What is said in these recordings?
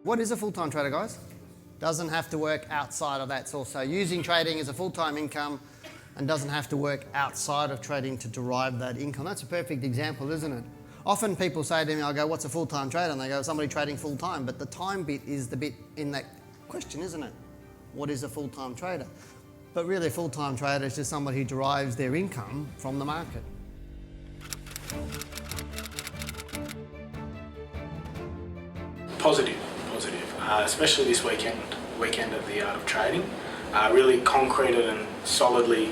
What is a full-time trader, guys? Doesn't have to work outside of that source. So using trading as a full-time income and doesn't have to work outside of trading to derive that income. That's a perfect example, isn't it? Often people say to me, I go, what's a full-time trader? And they go, somebody trading full-time. But the time bit is the bit in that question, isn't it? What is a full-time trader? But really a full-time trader is just somebody who derives their income from the market. Positive, especially this weekend of the Art of Trading. Really concreted and solidly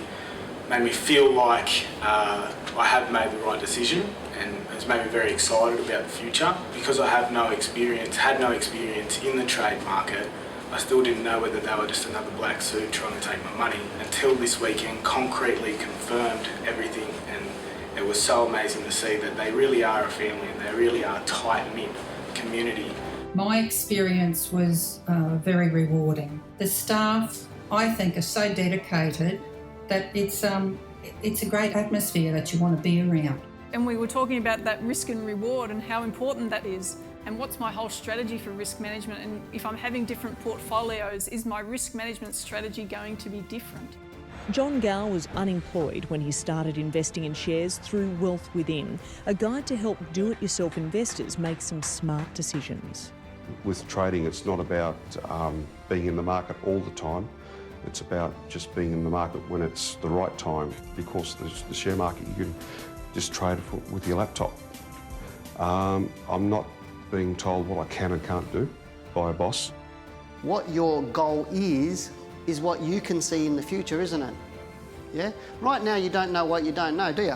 made me feel like I have made the right decision, and has made me very excited about the future. Because I had no experience in the trade market, I still didn't know whether they were just another black suit trying to take my money, until this weekend concretely confirmed everything. And it was so amazing to see that they really are a family and they really are a tight-knit community. My experience was very rewarding. The staff, I think, are so dedicated that it's a great atmosphere that you want to be around. And we were talking about that risk and reward and how important that is, and what's my whole strategy for risk management, and if I'm having different portfolios, is my risk management strategy going to be different? John Gow was unemployed when he started investing in shares through Wealth Within, a guide to help do-it-yourself investors make some smart decisions. With trading, it's not about being in the market all the time. It's about just being in the market when it's the right time, because the share market, you can just trade with your laptop. I'm not being told what I can and can't do by a boss. What your goal is what you can see in the future, isn't it? Yeah? Right now you don't know what you don't know, do you?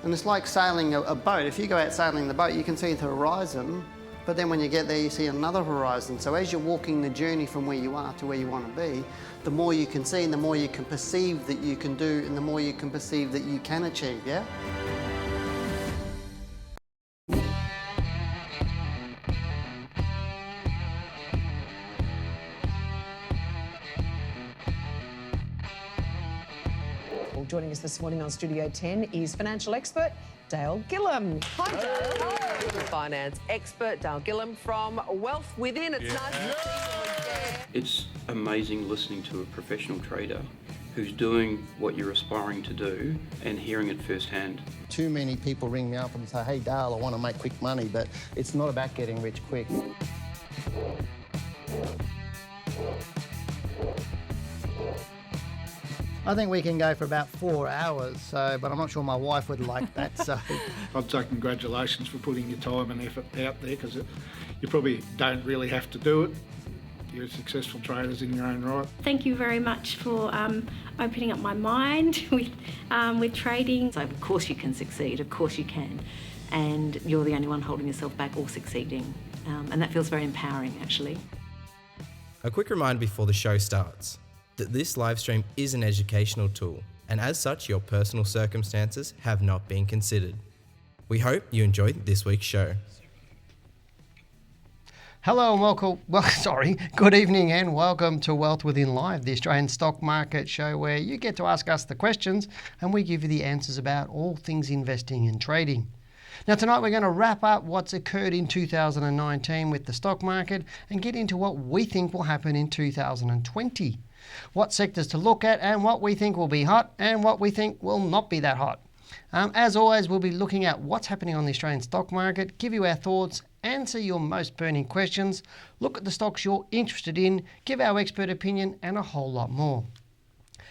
And it's like sailing a boat. If you go out sailing the boat, you can see the horizon, but then when you get there, you see another horizon. So as you're walking the journey from where you are to where you want to be, the more you can see and the more you can perceive that you can do and the more you can perceive that you can achieve, yeah? Well, joining us this morning on Studio 10 is financial expert Dale Gillham. Hi, Dale. Hello. Finance expert Dale Gillham from Wealth Within. It's nice to see you again. It's amazing listening to a professional trader who's doing what you're aspiring to do and hearing it firsthand. Too many people ring me up and say, hey Dale, I want to make quick money, but it's not about getting rich quick. I think we can go for about 4 hours, but I'm not sure my wife would like that. So I'd say congratulations for putting your time and effort out there, because you probably don't really have to do it. You're successful traders in your own right. Thank you very much for opening up my mind with trading. So of course you can succeed, of course you can. And you're the only one holding yourself back or succeeding. And that feels very empowering, actually. A quick reminder before the show starts that this live stream is an educational tool, and as such your personal circumstances have not been considered. We hope you enjoyed this week's show. hello and good evening and welcome to Wealth Within Live, the Australian stock market show where you get to ask us the questions and we give you the answers about all things investing and trading. Now tonight we're going to wrap up what's occurred in 2019 with the stock market and get into what we think will happen in 2020. What sectors to look at and what we think will be hot and what we think will not be that hot. As always, we'll be looking at what's happening on the Australian stock market, give you our thoughts, answer your most burning questions, look at the stocks you're interested in, give our expert opinion and a whole lot more.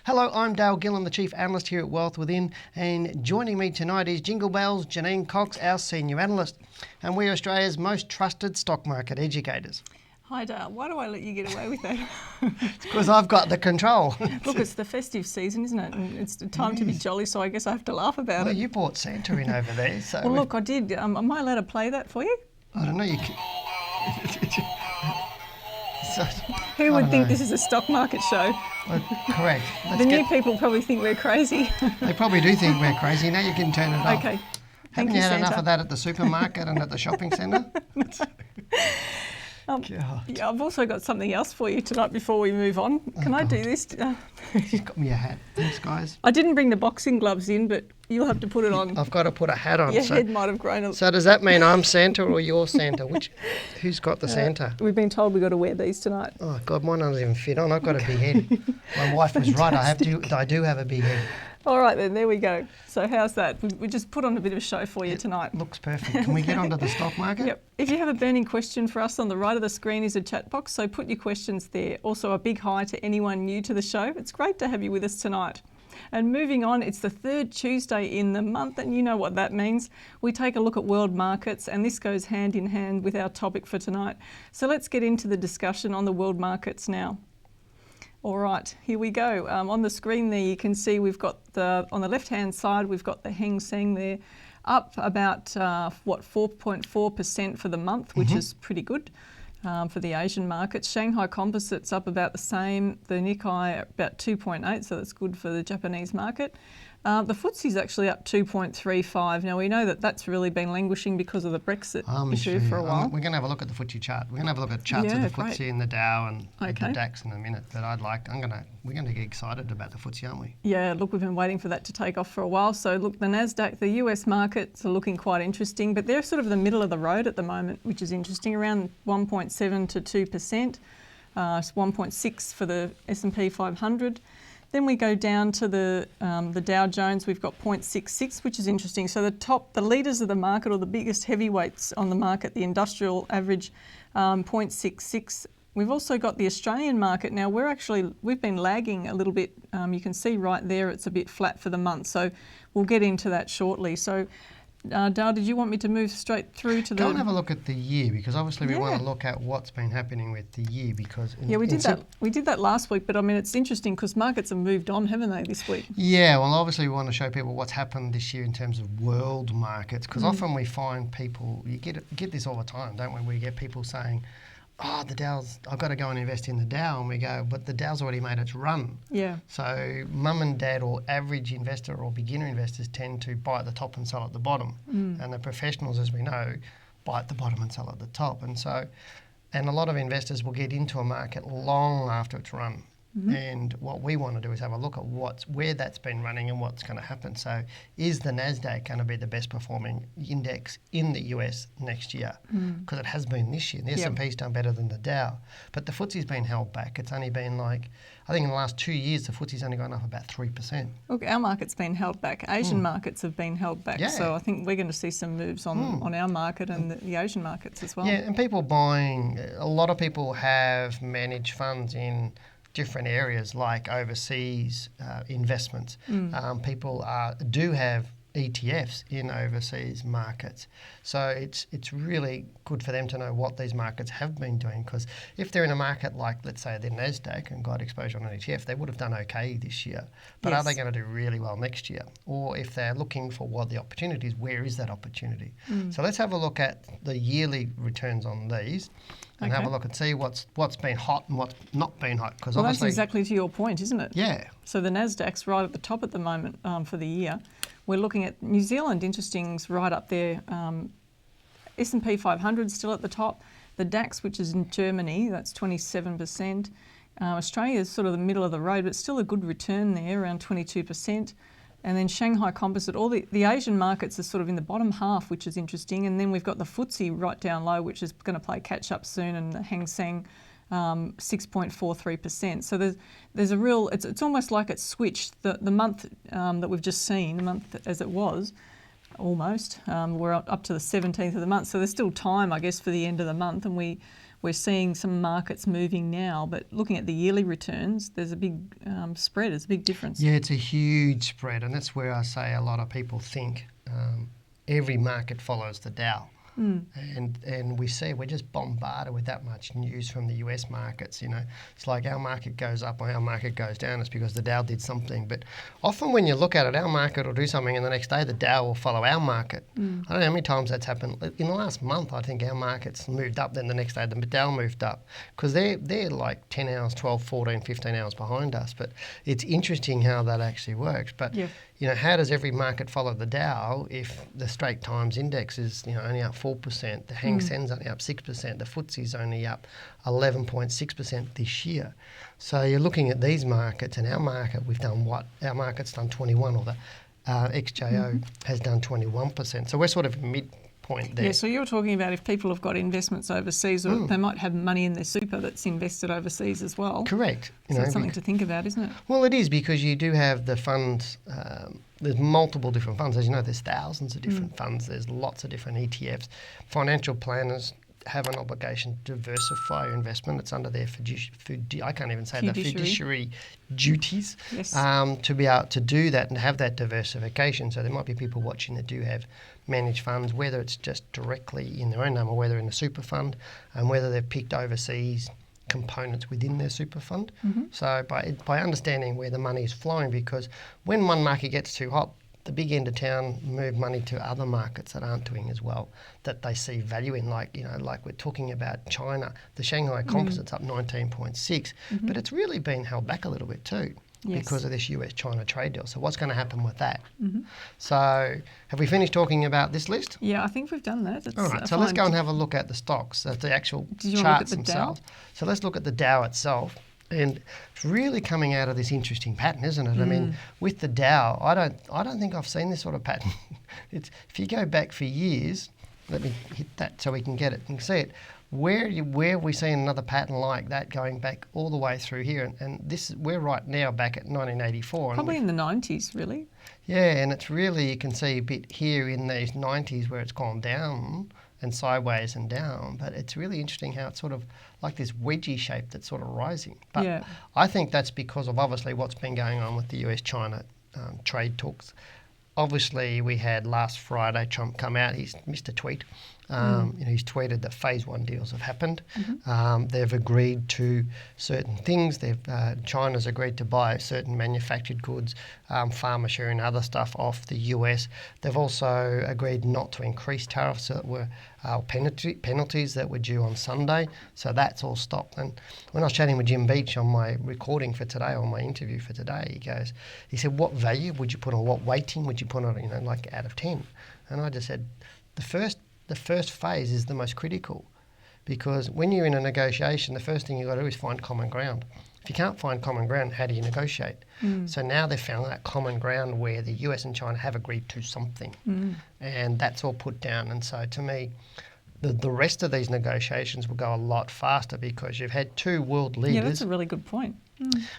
Hello, I'm Dale Gillham, the Chief Analyst here at Wealth Within, and joining me tonight is Jingle Bells, Janine Cox, our Senior Analyst, and we're Australia's most trusted stock market educators. Hi Dale, why do I let you get away with that? It's because I've got the control. Look, it's the festive season, isn't it? And it's the time to be jolly, so I guess I have to laugh about Well, it. you brought Santa in over there. So Well, look, I did. Am I allowed to play that for you? I don't know. Who would think this is a stock market show? Well, correct. The new people probably think we're crazy. They probably do think we're crazy. Now you can turn it off. Okay. Haven't you had enough of that at the supermarket and at the shopping centre? God. Yeah, I've also got something else for you tonight before we move on. Can I do this? She's got me a hat. Thanks, guys. I didn't bring the boxing gloves in, but you'll have to put it on. I've got to put a hat on. Your head might have grown a So does that mean I'm Santa or you're Santa? Who's got the Santa? We've been told we've got to wear these tonight. Oh, God, mine doesn't even fit on. I've got a big head. My wife was right. I do have a big head. All right, then, there we go. So how's that? We just put on a bit of a show for you tonight. Looks perfect. Can we get onto the stock market? Yep. If you have a burning question for us, on the right of the screen is a chat box, so put your questions there. Also, a big hi to anyone new to the show. It's great to have you with us tonight. And moving on, it's the third Tuesday in the month, and you know what that means. We take a look at world markets, and this goes hand in hand with our topic for tonight. So let's get into the discussion on the world markets now. All right, here we go. On the screen there, you can see we've got on the left-hand side, we've got the Hang Seng there, up about 4.4% for the month, which is pretty good for the Asian markets. Shanghai Composite's up about the same. The Nikkei about 2.8, so that's good for the Japanese market. The Footsie's actually up 2.35. Now, we know that that's really been languishing because of the Brexit issue for a while. We're going to have a look at the Footsie chart. We're going to have a look at charts of the Footsie and the Dow and the DAX in a minute. But we're going to get excited about the Footsie, aren't we? Yeah, look, we've been waiting for that to take off for a while. So, look, the NASDAQ, the US markets are looking quite interesting, but they're sort of the middle of the road at the moment, which is interesting, around 1.7 to 2%. It's 1.6 for the S&P 500. Then we go down to the Dow Jones. We've got 0.66, which is interesting. So the leaders of the market, or the biggest heavyweights on the market, the industrial average, 0.66. We've also got the Australian market. Now we've been lagging a little bit. You can see right there it's a bit flat for the month. So we'll get into that shortly. So Dale, did you want me to move straight through to the... Go and have a look at the year, because obviously we want to look at what's been happening with the year, because... we did that last week, but I mean, it's interesting because markets have moved on, haven't they, this week? Yeah, well, obviously we want to show people what's happened this year in terms of world markets, because often we find people, you get this all the time, don't we? We get people saying, oh, the Dow's, I've got to go and invest in the Dow. And we go, but the Dow's already made its run. Yeah. So mum and dad or average investor or beginner investors tend to buy at the top and sell at the bottom. And the professionals, as we know, buy at the bottom and sell at the top. And a lot of investors will get into a market long after it's run. And what we want to do is have a look at where that's been running and what's going to happen. So is the NASDAQ going to be the best performing index in the US next year? Because it has been this year. The S&P's done better than the Dow. But the Footsie's been held back. It's only been I think in the last 2 years, the Footsie's only gone up about 3%. Look, our market's been held back. Asian markets have been held back. Yeah. So I think we're going to see some moves on our market and the Asian markets as well. Yeah, and people buying, a lot of people have managed funds in different areas like overseas investments. People do have ETFs in overseas markets. So it's really good for them to know what these markets have been doing, because if they're in a market like, let's say, the NASDAQ and got exposure on an ETF, they would have done okay this year. But are they going to do really well next year? Or if they're looking for what the opportunity is, where is that opportunity? So let's have a look at the yearly returns on these. And have a look and see what's been hot and what's not been hot. Well, that's exactly to your point, isn't it? Yeah. So the NASDAQ's right at the top at the moment for the year. We're looking at New Zealand, interesting's right up there. S&P 500 still at the top. The DAX, which is in Germany, that's 27%. Australia is sort of the middle of the road, but still a good return there, around 22%. And then Shanghai Composite, all the Asian markets are sort of in the bottom half, which is interesting. And then we've got the Footsie right down low, which is going to play catch up soon, and the Hang Seng 6.43%. So there's a real, it's almost like it's switched. The month that we've just seen, the month as it was, almost, we're up to the 17th of the month. So there's still time, I guess, for the end of the month. And we're seeing some markets moving now, but looking at the yearly returns, there's a big spread, there's a big difference. Yeah, it's a huge spread, and that's where I say a lot of people think every market follows the Dow. And we see we're just bombarded with that much news from the US markets. You know, it's like our market goes up or our market goes down. It's because the Dow did something. But often when you look at it, our market will do something and the next day the Dow will follow our market. I don't know how many times that's happened. In the last month, I think our market's moved up, then the next day the Dow moved up, because they're like 10 hours, 12, 14, 15 hours behind us. But it's interesting how that actually works. But how does every market follow the Dow if the Straits Times index is, only up 4%, the Hang Sen's only up 6%, the Footsie's only up 11.6% this year. So you're looking at these markets, and our market, we've done what? Our market's done 21, or the XJO has done 21%. So we're sort of midpoint there. Yeah, so you're talking about if people have got investments overseas, or they might have money in their super that's invested overseas as well. Correct. So that's something to think about, isn't it? Well, it is, because you do have the funds. There's multiple different funds. As you know, there's thousands of different funds. There's lots of different ETFs. Financial planners have an obligation to diversify your investment. It's under their fiduciary duties, yes. To be able to do that and have that diversification. So there might be people watching that do have managed funds, whether it's just directly in their own name or whether in a super fund, and whether they've picked overseas components within their super fund. So by understanding where the money is flowing, because when one market gets too hot, the big end of town move money to other markets that aren't doing as well, that they see value in, like we're talking about China. The Shanghai Composite's up 19.6, but it's really been held back a little bit too. Yes. Because of this US-China trade deal. So what's going to happen with that? So have we finished talking about this list? Yeah, I think we've done that. That's all right, so let's go and have a look at the stocks, the actual charts themselves. So let's look at the Dow itself. And it's really coming out of this interesting pattern, isn't it? I mean, with the Dow, I don't think I've seen this sort of pattern. If you go back for years, let me hit that so we can get it and see it. Where have we seen another pattern like that going back all the way through here? And we're right now back at 1984. Probably in the 90s, really. Yeah, and it's really, you can see a bit here in these 90s where it's gone down and sideways and down, but it's really interesting how it's sort of like this wedgie shape that's sort of rising. But I think that's because of obviously what's been going on with the US-China trade talks. Obviously, we had last Friday Trump come out. He's missed a tweet. He's tweeted that phase 1 deals have happened. They've agreed to certain things. China's agreed to buy certain manufactured goods, pharma share and other stuff off the US. They've also agreed not to increase tariffs that were penalties that were due on Sunday. So that's all stopped. And when I was chatting with Jim Beach on my recording for today, on my interview for today, he said, what value would you put on, what weighting would you put on, like out of 10? And I just said, the first phase is the most critical, because when you're in a negotiation, the first thing you've got to do is find common ground. If you can't find common ground, how do you negotiate? So now they've found that common ground where the US and China have agreed to something, and that's all put down. And so to me, the rest of these negotiations will go a lot faster, because you've had two world leaders. Yeah, that's a really good point.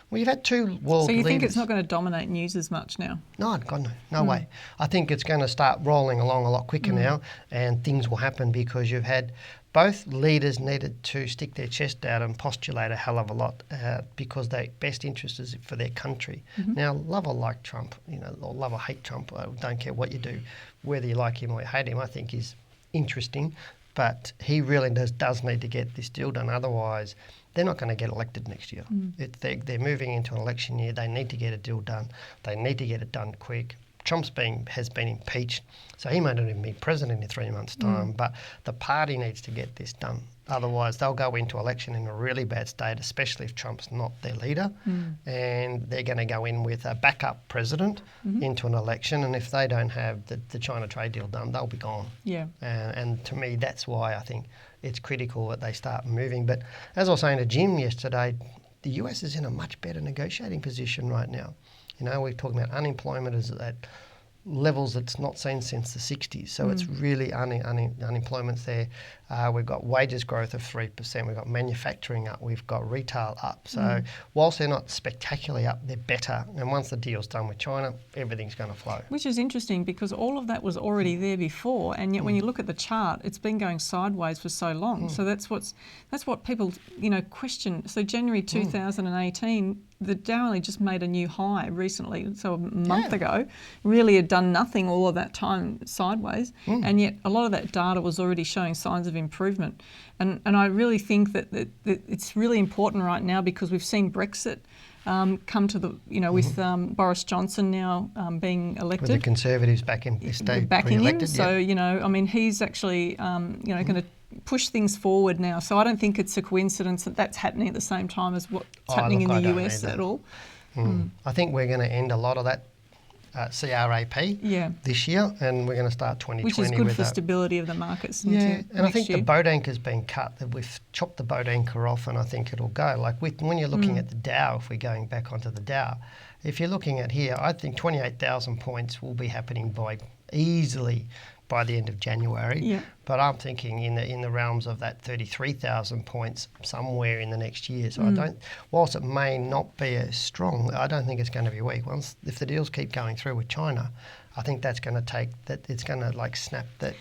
Well, you've had two world leaders. So you think it's not going to dominate news as much now? No, God, no way. I think it's going to start rolling along a lot quicker now, and things will happen because you've had both leaders needed to stick their chest out and postulate a hell of a lot because their best interest is for their country. Now, love or like Trump, or love or hate Trump, I don't care what you do, whether you like him or you hate him, I think is interesting. But he really does need to get this deal done. Otherwise, they're not going to get elected next year. They're moving into an election year. They need to get a deal done. They need to get it done quick. Trump's has been impeached, so he may not even be president in 3 months' time. But the party needs to get this done. Otherwise, they'll go into election in a really bad state, especially if Trump's not their leader. And they're going to go in with a backup president into an election. And if they don't have the China trade deal done, they'll be gone. Yeah. And to me, that's why I think it's critical that they start moving. But as I was saying to Jim yesterday, the US is in a much better negotiating position right now. We're talking about unemployment is at levels it's not seen since the 60s. So it's really unemployment's there. We've got wages growth of 3%. We've got manufacturing up. We've got retail up. So whilst they're not spectacularly up, they're better. And once the deal's done with China, everything's going to flow. Which is interesting because all of that was already there before. And yet when you look at the chart, it's been going sideways for so long. So that's what people, question. So January 2018, the Dow only just made a new high recently, so a month ago, really had done nothing all of that time sideways, and yet a lot of that data was already showing signs of improvement. And I really think that it's really important right now because we've seen Brexit come to the, with Boris Johnson now being elected. With the Conservatives back in his state, backing him. So, he's actually, going to push things forward now. So I don't think it's a coincidence that that's happening at the same time as what's happening in the US at all. I think we're going to end a lot of that CRAP this year, and we're going to start 2020 which is good with for that. stability of the markets. Yeah, and I think year. the boat anchor's been cut, that we've chopped the boat anchor off, and I think it'll go. Like when you're looking at the Dow, if we're going back onto the Dow, if you're looking at here, I think 28,000 points will be happening easily by the end of January. Yeah. But I'm thinking in the realms of that 33,000 points somewhere in the next year. So I don't, whilst it may not be as strong, I don't think it's going to be weak. If the deals keep going through with China, I think that's going to it's going to like snap that.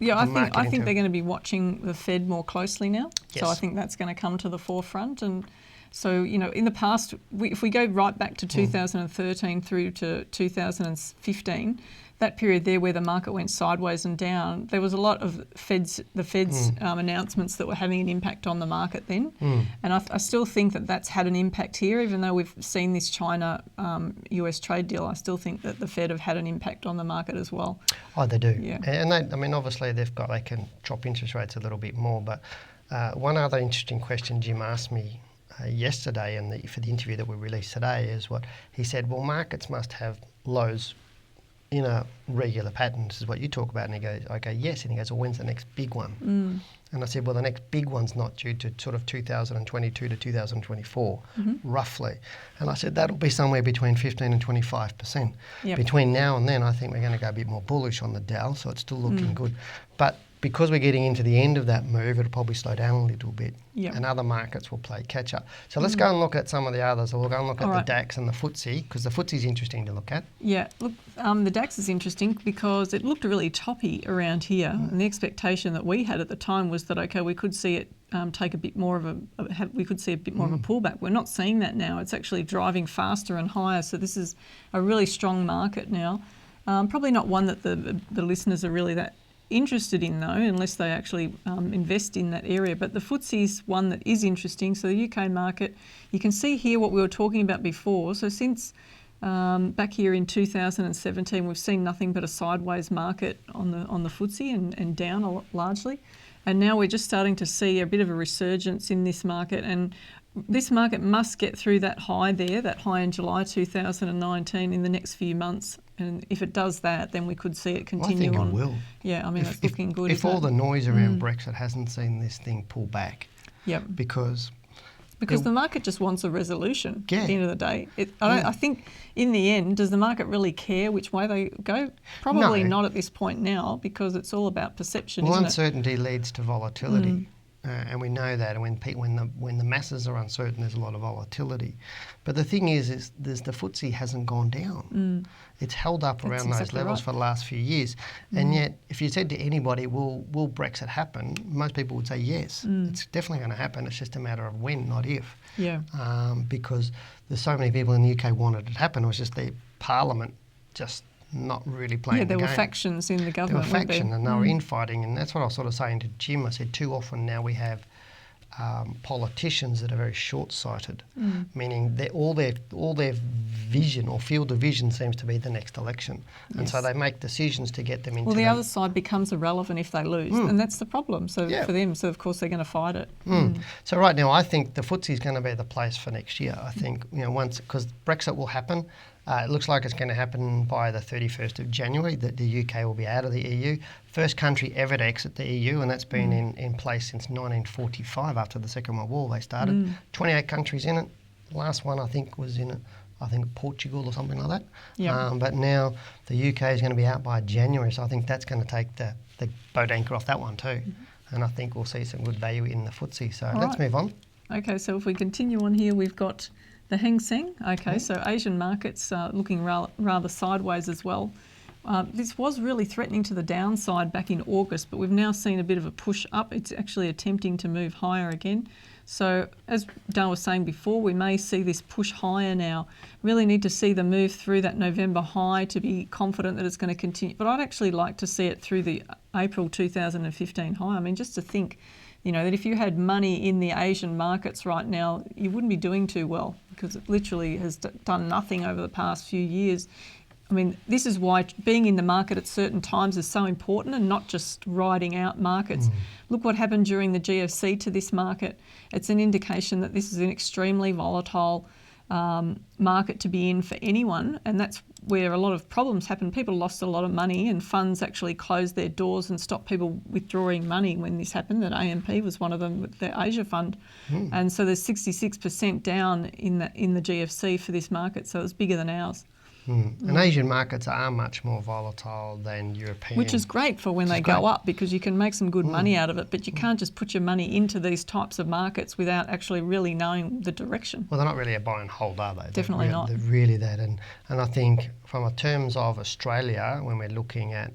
Yeah, I think they're going to be watching the Fed more closely now. Yes. So I think that's going to come to the forefront. And so, in the past, if we go right back to 2013 through to 2015, that period there where the market went sideways and down, there was a lot of the Fed's announcements that were having an impact on the market then. And I still think that that's had an impact here, even though we've seen this China-US trade deal. I still think that the Fed have had an impact on the market as well. Oh, they do. Yeah. And obviously they can drop interest rates a little bit more. But one other interesting question Jim asked me yesterday for the interview that we released today is what he said, well, markets must have lows in a regular pattern. This is what you talk about. And he goes, okay, yes. And he goes, well, when's the next big one? And I said, well, the next big one's not due to sort of 2022 to 2024, roughly. And I said, that'll be somewhere between 15 and 25%. Yep. Between now and then, I think we're going to go a bit more bullish on the Dow, so it's still looking good. But because we're getting into the end of that move, it'll probably slow down a little bit. Yep. And other markets will play catch up. So let's go and look at some of the others. We'll go and look at the DAX and the Footsie, because the Footsie interesting to look at. Yeah, look, the DAX is interesting because it looked really toppy around here, and the expectation that we had at the time was that, okay, we could see it take a bit more of a pullback. We're not seeing that now. It's actually driving faster and higher, so this is a really strong market now. Probably not one that the listeners are really that interested in though, unless they actually invest in that area. But the Footsie is one that is interesting. So the UK market, you can see here what we were talking about before. So since back here in 2017, we've seen nothing but a sideways market on the Footsie and down largely. And now we're just starting to see a bit of a resurgence in this market. And this market must get through that high in July 2019 in the next few months. And if it does that, then we could see it continue on. I think it will. Yeah, it's looking good. If all the noise around Brexit hasn't seen this thing pull back. Yep. Because the market just wants a resolution at the end of the day. I think in the end, does the market really care which way they go? Probably not at this point now, because it's all about perception, isn't it? Uncertainty leads to volatility. And we know that, and when the masses are uncertain, there's a lot of volatility. But the thing is the Footsie hasn't gone down. It's held up around those levels for the last few years. And yet, if you said to anybody, will Brexit happen? Most people would say yes. It's definitely going to happen. It's just a matter of when, not if. Yeah. Because there's so many people in the UK wanted it to happen. It was just the Parliament just not really playing the game. Yeah, there were factions in the government. There were factions and they were infighting, and that's what I was sort of saying to Jim. I said too often now we have politicians that are very short-sighted, meaning all their vision or field of vision seems to be the next election, and so they make decisions to get them into. Well, the other side becomes irrelevant if they lose, and that's the problem. So for them, so of course they're going to fight it. So right now, I think the Footsie is going to be the place for next year. I think once, because Brexit will happen. It looks like it's going to happen by the 31st of January, that the UK will be out of the EU. First country ever to exit the EU, and that's been in place since 1945, after the Second World War they started. 28 countries in it. The last one I think was in it, Portugal or something like that. Yep. But now the UK is going to be out by January, so I think that's going to take the boat anchor off that one too. And I think we'll see some good value in the Footsie. So let's move on. Okay, so if we continue on here, we've got the Hang Seng. Okay, so Asian markets looking rather sideways as well. This was really threatening to the downside back in August, but we've now seen a bit of a push up. It's actually attempting to move higher again. So as Dale was saying before, we may see this push higher now. Really need to see the move through that November high to be confident that it's going to continue. But I'd actually like to see it through the April 2015 high. I mean, just to think, that if you had money in the Asian markets right now, you wouldn't be doing too well, because it literally has done nothing over the past few years. I mean, this is why being in the market at certain times is so important, and not just riding out markets. Look what happened during the GFC to this market. It's an indication that this is an extremely volatile market to be in for anyone, and that's where a lot of problems happened. People lost a lot of money, and funds actually closed their doors and stopped people withdrawing money when this happened. That AMP was one of them with their Asia fund. And so there's 66% down in the GFC for this market, so it's bigger than ours. And Asian markets are much more volatile than European. Which is great for when they go up, because you can make some good money out of it, but you can't just put your money into these types of markets without actually really knowing the direction. Well, they're not really a buy and hold, are they? Definitely not. They're really that. And I think from a terms of Australia, when we're looking at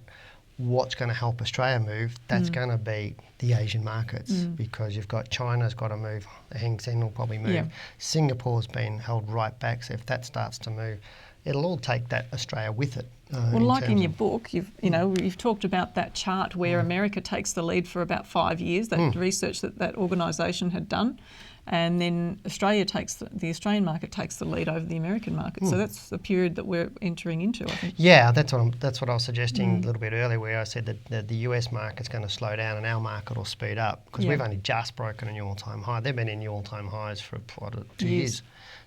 what's going to help Australia move, that's going to be the Asian markets, because you've got China's got to move, the Hang Seng will probably move. Singapore's been held right back, so if that starts to move, it'll all take that Australia with it. Well, like in your book, you've talked about that chart where America takes the lead for about 5 years, that research that organisation had done, and then the Australian market takes the lead over the American market. So that's the period that we're entering into, I think. Yeah, that's what I was suggesting a little bit earlier, where I said that the US market's going to slow down and our market will speed up, because we've only just broken a new all-time high. They've been in new all-time highs for 2 years.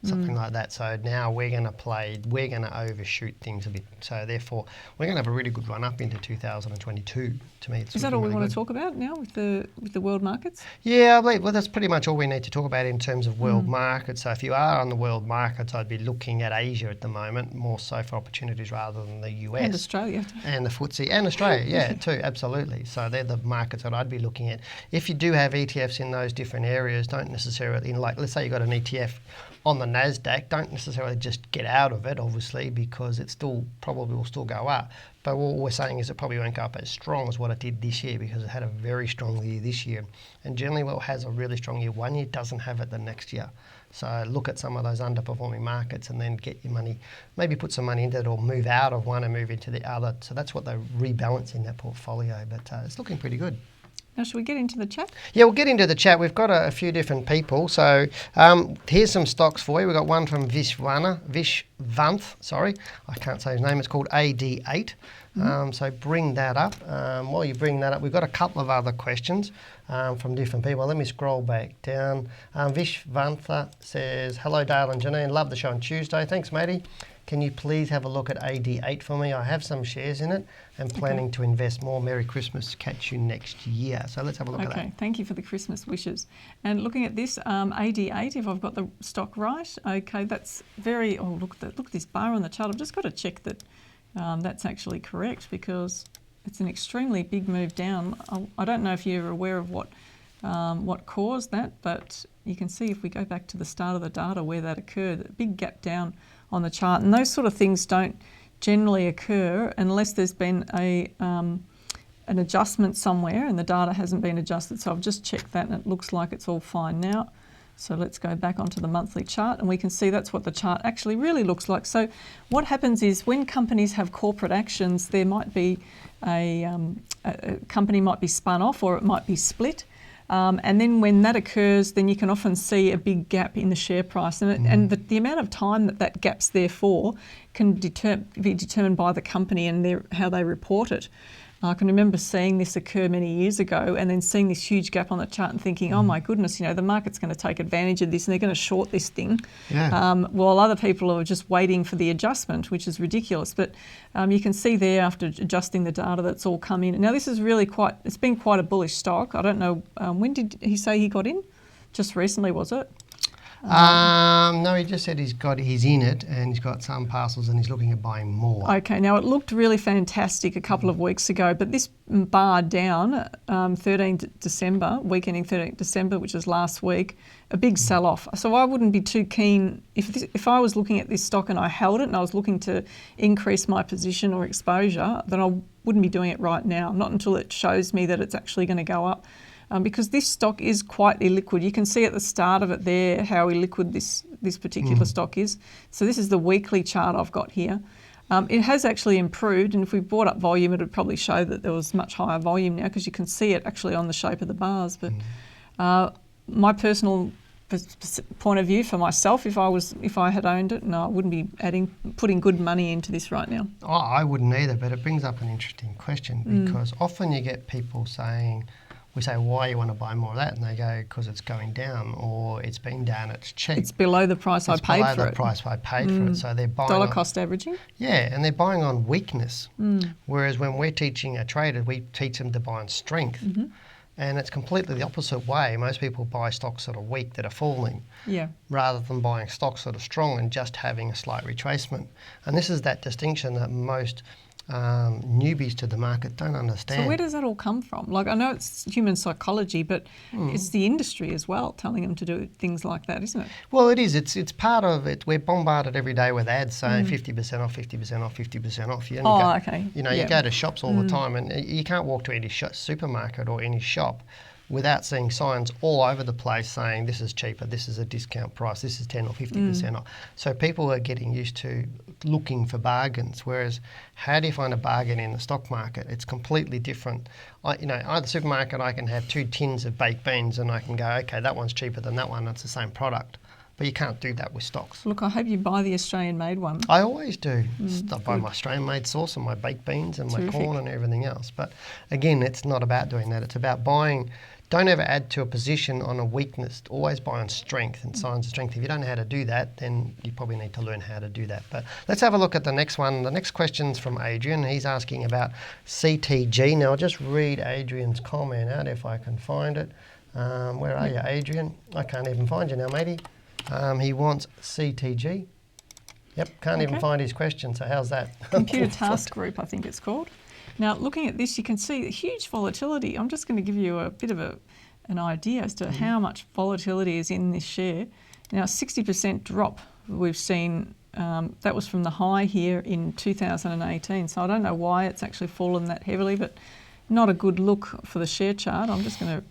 Something like that. So now we're going to overshoot things a bit. So therefore, we're going to have a really good run up into 2022. To me, is that all we want to talk about now with the world markets? Yeah, I believe, well, that's pretty much all we need to talk about in terms of world markets. So if you are on the world markets, I'd be looking at Asia at the moment, more so for opportunities rather than the US. And Australia. And the Footsie. And Australia, yeah, too, absolutely. So they're the markets that I'd be looking at. If you do have ETFs in those different areas, don't necessarily, let's say you've got an ETF on the NASDAQ, don't necessarily just get out of it, obviously, because it probably will still go up. But what we're saying is it probably won't go up as strong as what it did this year, because it had a very strong year this year. And generally what has a really strong year one year doesn't have it the next year. So look at some of those underperforming markets and then get your money, maybe put some money into it or move out of one and move into the other. So that's what they're rebalancing that portfolio. But it's looking pretty good. Now, should we get into the chat? Yeah, we'll get into the chat. We've got a few different people. So here's some stocks for you. We've got one from Vishvanth, sorry. I can't say his name. It's called AD8. So bring that up. While you bring that up, we've got a couple of other questions from different people. Let me scroll back down. Vishvantha says, hello, Dale and Janine. Love the show on Tuesday. Thanks, matey. Can you please have a look at AD8 for me? I have some shares in it and planning to invest more. Merry Christmas. Catch you next year. So let's have a look at that. Okay, thank you for the Christmas wishes. And looking at this, AD8, if I've got the stock right, okay, that's very, look at this bar on the chart. I've just got to check that that's actually correct, because it's an extremely big move down. I don't know if you're aware of what caused that, but you can see if we go back to the start of the data where that occurred, a big gap down on the chart, and those sort of things don't generally occur unless there's been an adjustment somewhere and the data hasn't been adjusted. So I've just checked that and it looks like it's all fine now. So let's go back onto the monthly chart and we can see that's what the chart actually really looks like. So what happens is when companies have corporate actions, there might be a company might be spun off or it might be split. And then when that occurs, then you can often see a big gap in the share price. And the amount of time that gap's there for can be determined by the company and how they report it. I can remember seeing this occur many years ago and then seeing this huge gap on the chart and thinking, oh my goodness, the market's going to take advantage of this and they're going to short this thing. Yeah. While other people are just waiting for the adjustment, which is ridiculous. But you can see there after adjusting the data that's all come in. Now this is really it's been quite a bullish stock. I don't know, when did he say he got in? Just recently, was it? No, he just said he's in it and he's got some parcels and he's looking at buying more. Okay, now it looked really fantastic a couple of weeks ago, but this bar down, 13th December, week ending 13th December, which is last week, a big sell-off. So I wouldn't be too keen, if I was looking at this stock and I held it and I was looking to increase my position or exposure, then I wouldn't be doing it right now, not until it shows me that it's actually going to go up. Because this stock is quite illiquid. You can see at the start of it there how illiquid this particular stock is. So this is the weekly chart I've got here. It has actually improved, and if we brought up volume, it would probably show that there was much higher volume now because you can see it actually on the shape of the bars. But my personal point of view for myself, if I had owned it, no, I wouldn't be putting good money into this right now. Oh, I wouldn't either, but it brings up an interesting question because often you get people saying, we say, why you want to buy more of that? And they go, because it's going down, or it's been down, it's cheap. It's below the price I paid for it. It's below the price I paid for it. So they're buying dollar cost averaging? Yeah, and they're buying on weakness. Whereas when we're teaching a trader, we teach them to buy on strength. And it's completely the opposite way. Most people buy stocks that are weak, that are falling, rather than buying stocks that are strong and just having a slight retracement. And this is that distinction that most newbies to the market don't understand. So where does that all come from? Like, I know it's human psychology, but it's the industry as well telling them to do things like that, isn't it? Well, it is. It's part of it. We're bombarded every day with ads saying 50% off, 50% off, 50% off. You go to shops all the time, and you can't walk to any supermarket or any shop without seeing signs all over the place saying this is cheaper, this is a discount price, this is 10 or 50% off. So people are getting used to looking for bargains, whereas how do you find a bargain in the stock market? It's completely different. At the supermarket I can have 2 tins of baked beans and I can go, okay, that one's cheaper than that one, it's the same product. But you can't do that with stocks. Look, I hope you buy the Australian-made one. I always do. I buy my Australian-made sauce and my baked beans and my corn and everything else. But again, it's not about doing that. It's about buying. Don't ever add to a position on a weakness. Always buy on strength and signs of strength. If you don't know how to do that, then you probably need to learn how to do that. But let's have a look at the next one. The next question's from Adrian. He's asking about CTG. Now, I'll just read Adrian's comment out if I can find it. Where are you, Adrian? I can't even find you now, matey. He wants CTG. Yep, can't even find his question, so how's that? Computer Task Group, I think it's called. Now, looking at this, you can see huge volatility. I'm just going to give you a bit of an idea as to how much volatility is in this share. Now, 60% drop we've seen, that was from the high here in 2018. So I don't know why it's actually fallen that heavily, but not a good look for the share chart. I'm just going to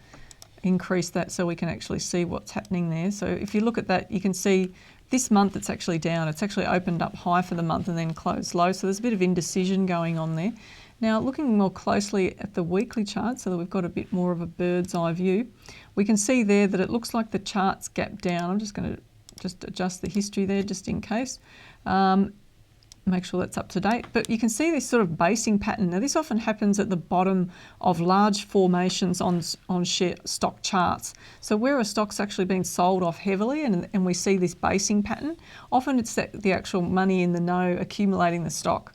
increase that so we can actually see what's happening there. So if you look at that, you can see this month it's actually down. It's actually opened up high for the month and then closed low. So there's a bit of indecision going on there. Now, looking more closely at the weekly chart so that we've got a bit more of a bird's eye view, we can see there that it looks like the chart's gapped down. I'm just going to adjust the history there just in case. Make sure that's up to date. But you can see this sort of basing pattern. Now, this often happens at the bottom of large formations on stock charts. So where a stock's actually been sold off heavily and we see this basing pattern, often it's the actual money in the know accumulating the stock.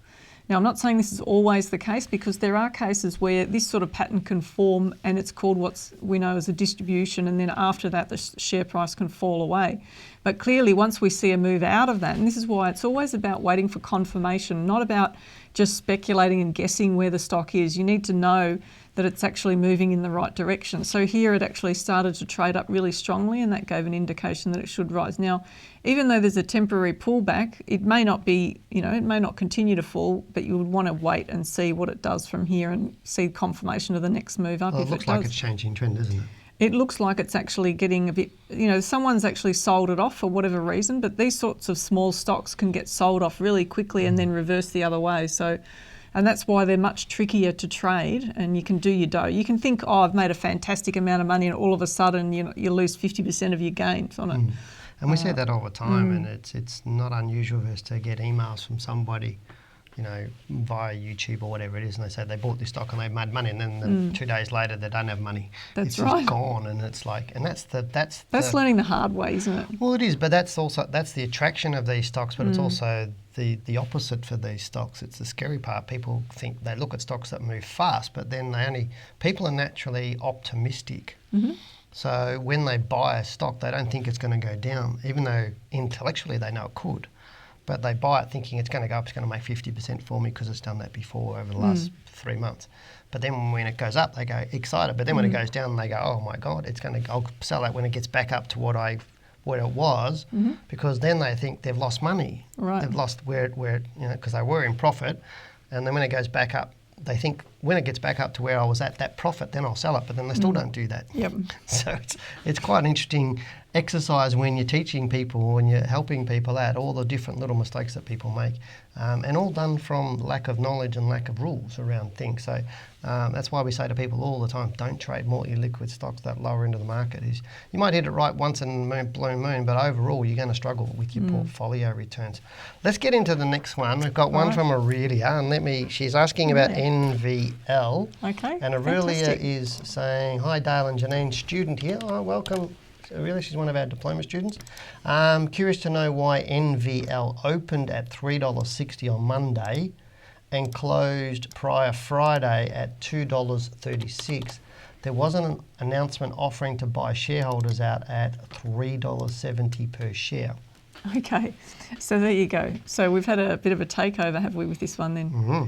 Now, I'm not saying this is always the case because there are cases where this sort of pattern can form and it's called what we know as a distribution, and then after that the share price can fall away. But clearly once we see a move out of that, and this is why it's always about waiting for confirmation, not about just speculating and guessing where the stock is. You need to know that it's actually moving in the right direction. So here it actually started to trade up really strongly and that gave an indication that it should rise. Now, even though there's a temporary pullback, it may not be, it may not continue to fall, but you would want to wait and see what it does from here and see confirmation of the next move up. Well, it looks like it's changing trend, isn't it? It looks like it's actually getting a bit, someone's actually sold it off for whatever reason, but these sorts of small stocks can get sold off really quickly and then reverse the other way. So, and that's why they're much trickier to trade, and you can do your dough. You can think, I've made a fantastic amount of money, and all of a sudden you lose 50% of your gains on it. And we say that all the time, and it's not unusual for us to get emails from somebody, via YouTube or whatever it is, and they say they bought this stock and they made money, and then 2 days later they don't have money. That's it's just gone, and it's like, and that's learning the hard way, isn't it? Well, it is, but that's the attraction of these stocks, but it's also the opposite for these stocks. It's the scary part. People think they look at stocks that move fast, but then people are naturally optimistic. So when they buy a stock, they don't think it's going to go down, even though intellectually they know it could. But they buy it thinking it's going to go up, it's going to make 50% for me because it's done that before over the last 3 months. But then when it goes up, they go excited. But then when it goes down, they go, oh my God, I'll sell that when it gets back up to what it was, because then they think they've lost money. Right. They've lost where because they were in profit, and then when it goes back up, they think when it gets back up to where I was at that profit, then I'll sell it. But then they still don't do that. Yep. So it's quite interesting. exercise when you're teaching people, when you're helping people out, all the different little mistakes that people make, and all done from lack of knowledge and lack of rules around things. So that's why we say to people all the time, don't trade multi-liquid stocks that lower into the market. You might hit it right once in a blue moon, but overall you're going to struggle with your portfolio returns. Let's get into the next one. We've got one from Aurelia, and she's asking about NVL. Okay, and Aurelia is saying, hi Dale and Janine, student here. Oh, welcome. Really, she's one of our diploma students. Curious to know why NVL opened at $3.60 on Monday and closed prior Friday at $2.36. There wasn't an announcement offering to buy shareholders out at $3.70 per share. Okay, so there you go. So we've had a bit of a takeover, have we, with this one then? Mm-hmm.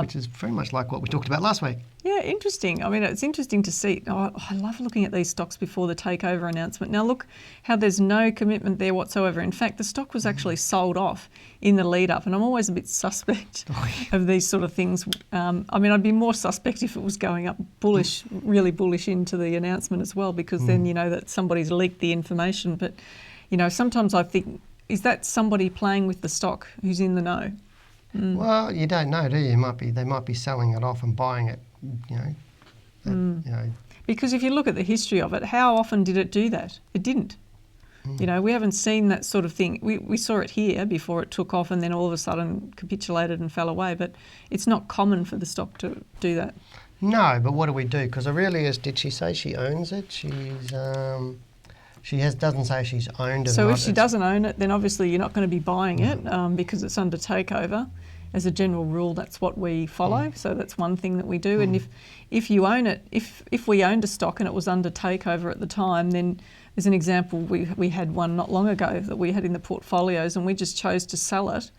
Which is very much like what we talked about last week. Yeah, interesting. I mean, it's interesting to see. I love looking at these stocks before the takeover announcement. Now look how there's no commitment there whatsoever. In fact, the stock was actually sold off in the lead up, and I'm always a bit suspect of these sort of things. I mean, I'd be more suspect if it was going up bullish, really bullish into the announcement as well, because then you know that somebody's leaked the information. But, you know, sometimes I think, is that somebody playing with the stock who's in the know? Well, you don't know, do you? They might be selling it off and buying it, you know. Because if you look at the history of it, how often did it do that? It didn't. You know, we haven't seen that sort of thing. We saw it here before it took off and then all of a sudden capitulated and fell away, but it's not common for the stock to do that. No, but what do we do? Because Aurelia, did she say she owns it? She doesn't say she's owned it. So if she doesn't own it, then obviously you're not going to be buying it because it's under takeover. As a general rule, that's what we follow. So that's one thing that we do. And if you own it, if we owned a stock and it was under takeover at the time, then as an example, we had one not long ago that we had in the portfolios, and we just chose to sell it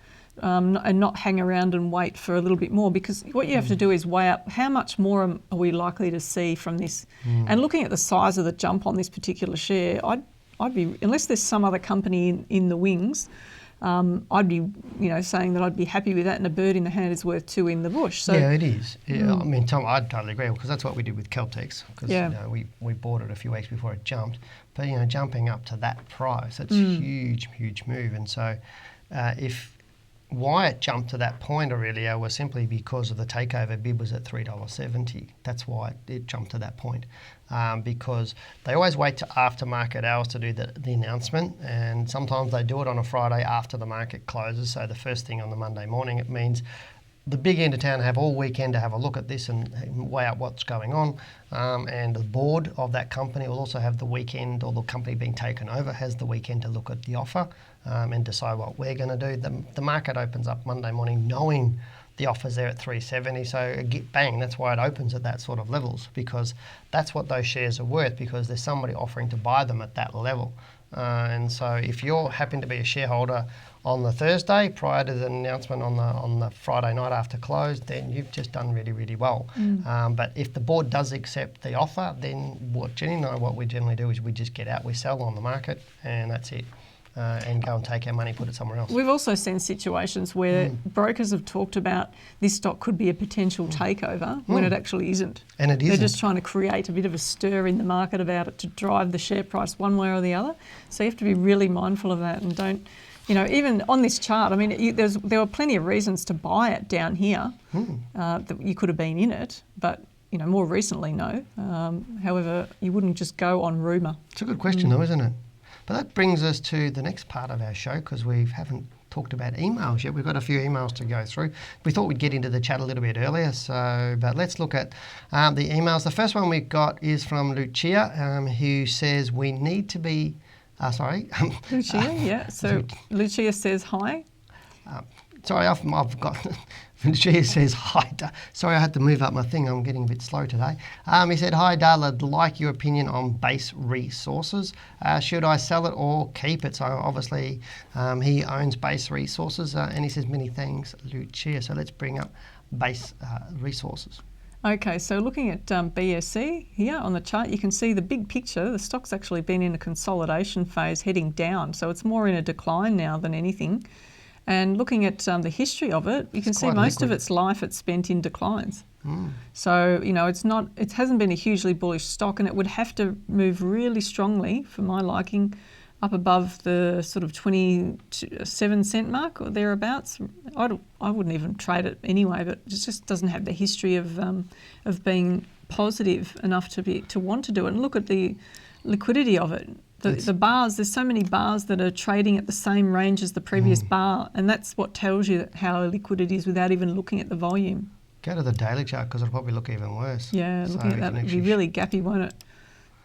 and not hang around and wait for a little bit more, because what you have to do is weigh up how much more are we likely to see from this. And looking at the size of the jump on this particular share, I'd be, unless there's some other company in the wings, I'd be, saying that I'd be happy with that, and a bird in the hand is worth two in the bush. So yeah, it is. Yeah, I mean, Tom, I'd totally agree, because that's what we did with Caltex. Because we bought it a few weeks before it jumped, but jumping up to that price, it's a huge move. And so, why it jumped to that point, Aurelia, was simply because of the takeover bid was at $3.70. That's why it jumped to that point. Because they always wait to after market hours to do the announcement, and sometimes they do it on a Friday after the market closes, so the first thing on the Monday morning. It means the big end of town have all weekend to have a look at this and weigh out what's going on, and the board of that company will also have the weekend, or the company being taken over has the weekend to look at the offer and decide what we're going to do. The market opens up Monday morning knowing the offer's there at 370, so bang, that's why it opens at that sort of levels, because that's what those shares are worth, because there's somebody offering to buy them at that level. And so if you're happen to be a shareholder on the Thursday prior to the announcement on the Friday night after close, then you've just done really, really well. But if the board does accept the offer, then what we generally do is we just get out, we sell on the market, and that's it. And go and take our money, put it somewhere else. We've also seen situations where brokers have talked about this stock could be a potential takeover when it actually isn't. And it isn't. They're just trying to create a bit of a stir in the market about it to drive the share price one way or the other. So you have to be really mindful of that, and don't, even on this chart, I mean, there were plenty of reasons to buy it down here that you could have been in it, but more recently, no. However, you wouldn't just go on rumour. It's a good question though, isn't it? But that brings us to the next part of our show, because we haven't talked about emails yet. We've got a few emails to go through. We thought we'd get into the chat a little bit earlier, but let's look at the emails. The first one we've got is from Lucia, who says we need to be... Lucia, yeah. So Lucia says hi. Sorry, I've got... Lucia says, hi, sorry, I had to move up my thing. I'm getting a bit slow today. He said, hi, Dale, I'd like your opinion on base resources. Should I sell it or keep it? So obviously he owns base resources, and he says, many thanks, Lucia. So let's bring up base resources. Okay, so looking at BSC here on the chart, you can see the big picture. The stock's actually been in a consolidation phase heading down, so it's more in a decline now than anything. And looking at the history of it, you can see most of its life it's spent in declines. So, it hasn't been a hugely bullish stock, and it would have to move really strongly, for my liking, up above the sort of 27 cent mark or thereabouts. I wouldn't even trade it anyway, but it just doesn't have the history of being positive enough to want to do it. And look at the liquidity of it. The bars, there's so many bars that are trading at the same range as the previous bar, and that's what tells you how liquid it is without even looking at the volume. Go to the daily chart because it'll probably look even worse. Yeah, looking at that, it'll be really gappy, won't it?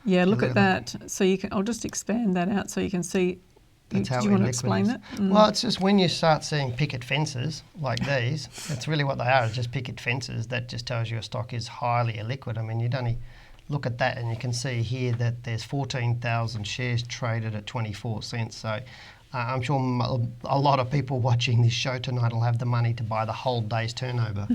Yeah, look at that. So I'll just expand that out so you can see. Do you want to explain that? Well, it's just when you start seeing picket fences like these, that's really what they are, just picket fences. That just tells you a stock is highly illiquid. I mean, you'd only look at that and you can see here that there's 14,000 shares traded at 24 cents. So I'm sure a lot of people watching this show tonight will have the money to buy the whole day's turnover.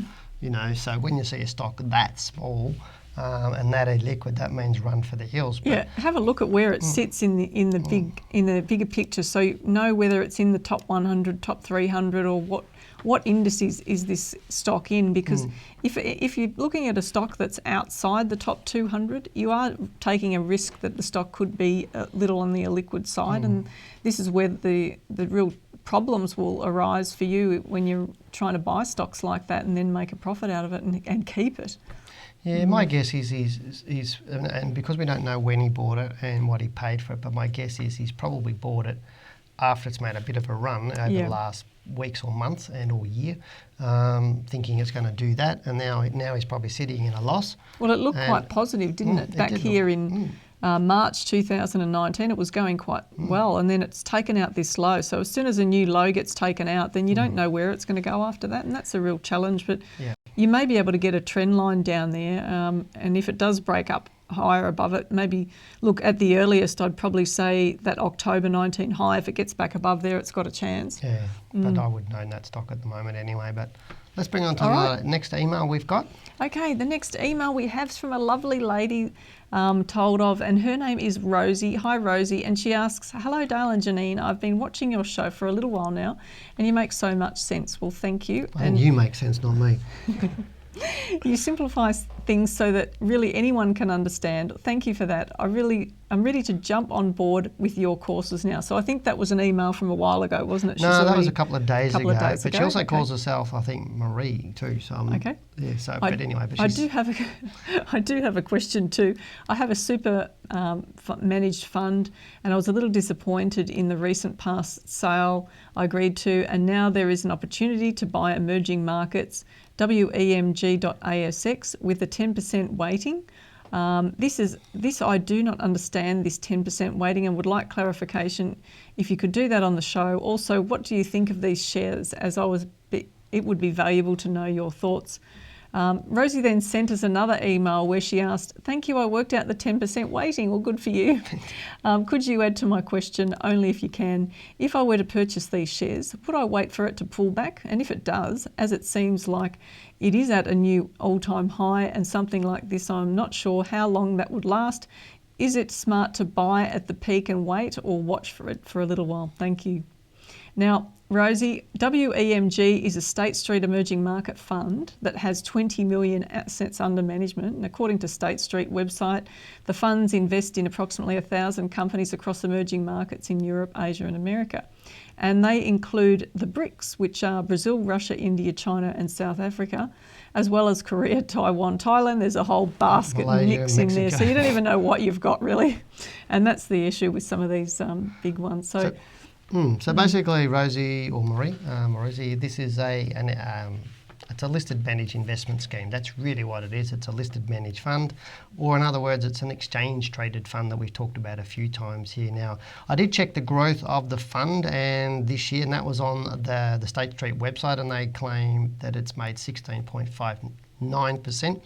So when you see a stock that small, and that illiquid, that means run for the hills. But have a look at where it sits in the bigger picture, so you know whether it's in the top 100, top 300, or what indices is this stock in? Because if you're looking at a stock that's outside the top 200, you are taking a risk that the stock could be a little on the illiquid side, and this is where the real problems will arise for you when you're trying to buy stocks like that and then make a profit out of it and keep it. Yeah, my guess is he's, and because we don't know when he bought it and what he paid for it, but my guess is he's probably bought it after it's made a bit of a run over the last weeks or months or year, thinking it's going to do that, and now he's probably sitting in a loss. Well, it looked quite positive, didn't it? Back here in March 2019, it was going quite well, and then it's taken out this low. So as soon as a new low gets taken out, then you don't know where it's going to go after that, and that's a real challenge. But you may be able to get a trend line down there, and if it does break up higher above it, maybe look at the earliest, I'd probably say that October 19 high. If it gets back above there, it's got a chance. Yeah, but I wouldn't own that stock at the moment anyway. But let's bring on to the next email we've got. Okay, the next email we have is from a lovely lady told of, and her name is Rosie. Hi, Rosie, and she asks, "Hello, Dale and Janine. I've been watching your show for a little while now, and you make so much sense." Well, thank you. And you make sense, not me. You simplify things so that really anyone can understand. Thank you for that. I'm ready to jump on board with your courses now. So I think that was an email from a while ago, wasn't it? No, that was a couple of days ago. But she also calls herself, I think, Marie too. So okay. Yeah. So, but anyway, but I do have a question too. I have a super managed fund, and I was a little disappointed in the recent past sale I agreed to, and now there is an opportunity to buy emerging markets, WEMG.ASX, with a 10% weighting. This I do not understand, this 10% weighting, and would like clarification if you could do that on the show. Also, what do you think of these shares? It would be valuable to know your thoughts. Rosie then sent us another email where she asked, "Thank you, I worked out the 10% weighting." Well, good for you. Could you add to my question, only if you can, if I were to purchase these shares, would I wait for it to pull back? And if it does, as it seems like it is at a new all-time high and something like this, I'm not sure how long that would last. Is it smart to buy at the peak and wait, or watch for it for a little while? Thank you. Now, Rosie, WEMG is a State Street emerging market fund that has 20 million assets under management. And according to State Street website, the funds invest in approximately 1,000 companies across emerging markets in Europe, Asia and America. And they include the BRICS, which are Brazil, Russia, India, China and South Africa, as well as Korea, Taiwan, Thailand. There's a whole basket mix in there. So you don't even know what you've got really. And that's the issue with some of these big ones. So basically, Rosie or Marie, this is it's a listed managed investment scheme. That's really what it is. It's a listed managed fund, or in other words, it's an exchange traded fund that we've talked about a few times here. Now, I did check the growth of the fund and this year, and that was on the State Street website, and they claim that it's made 16.59%.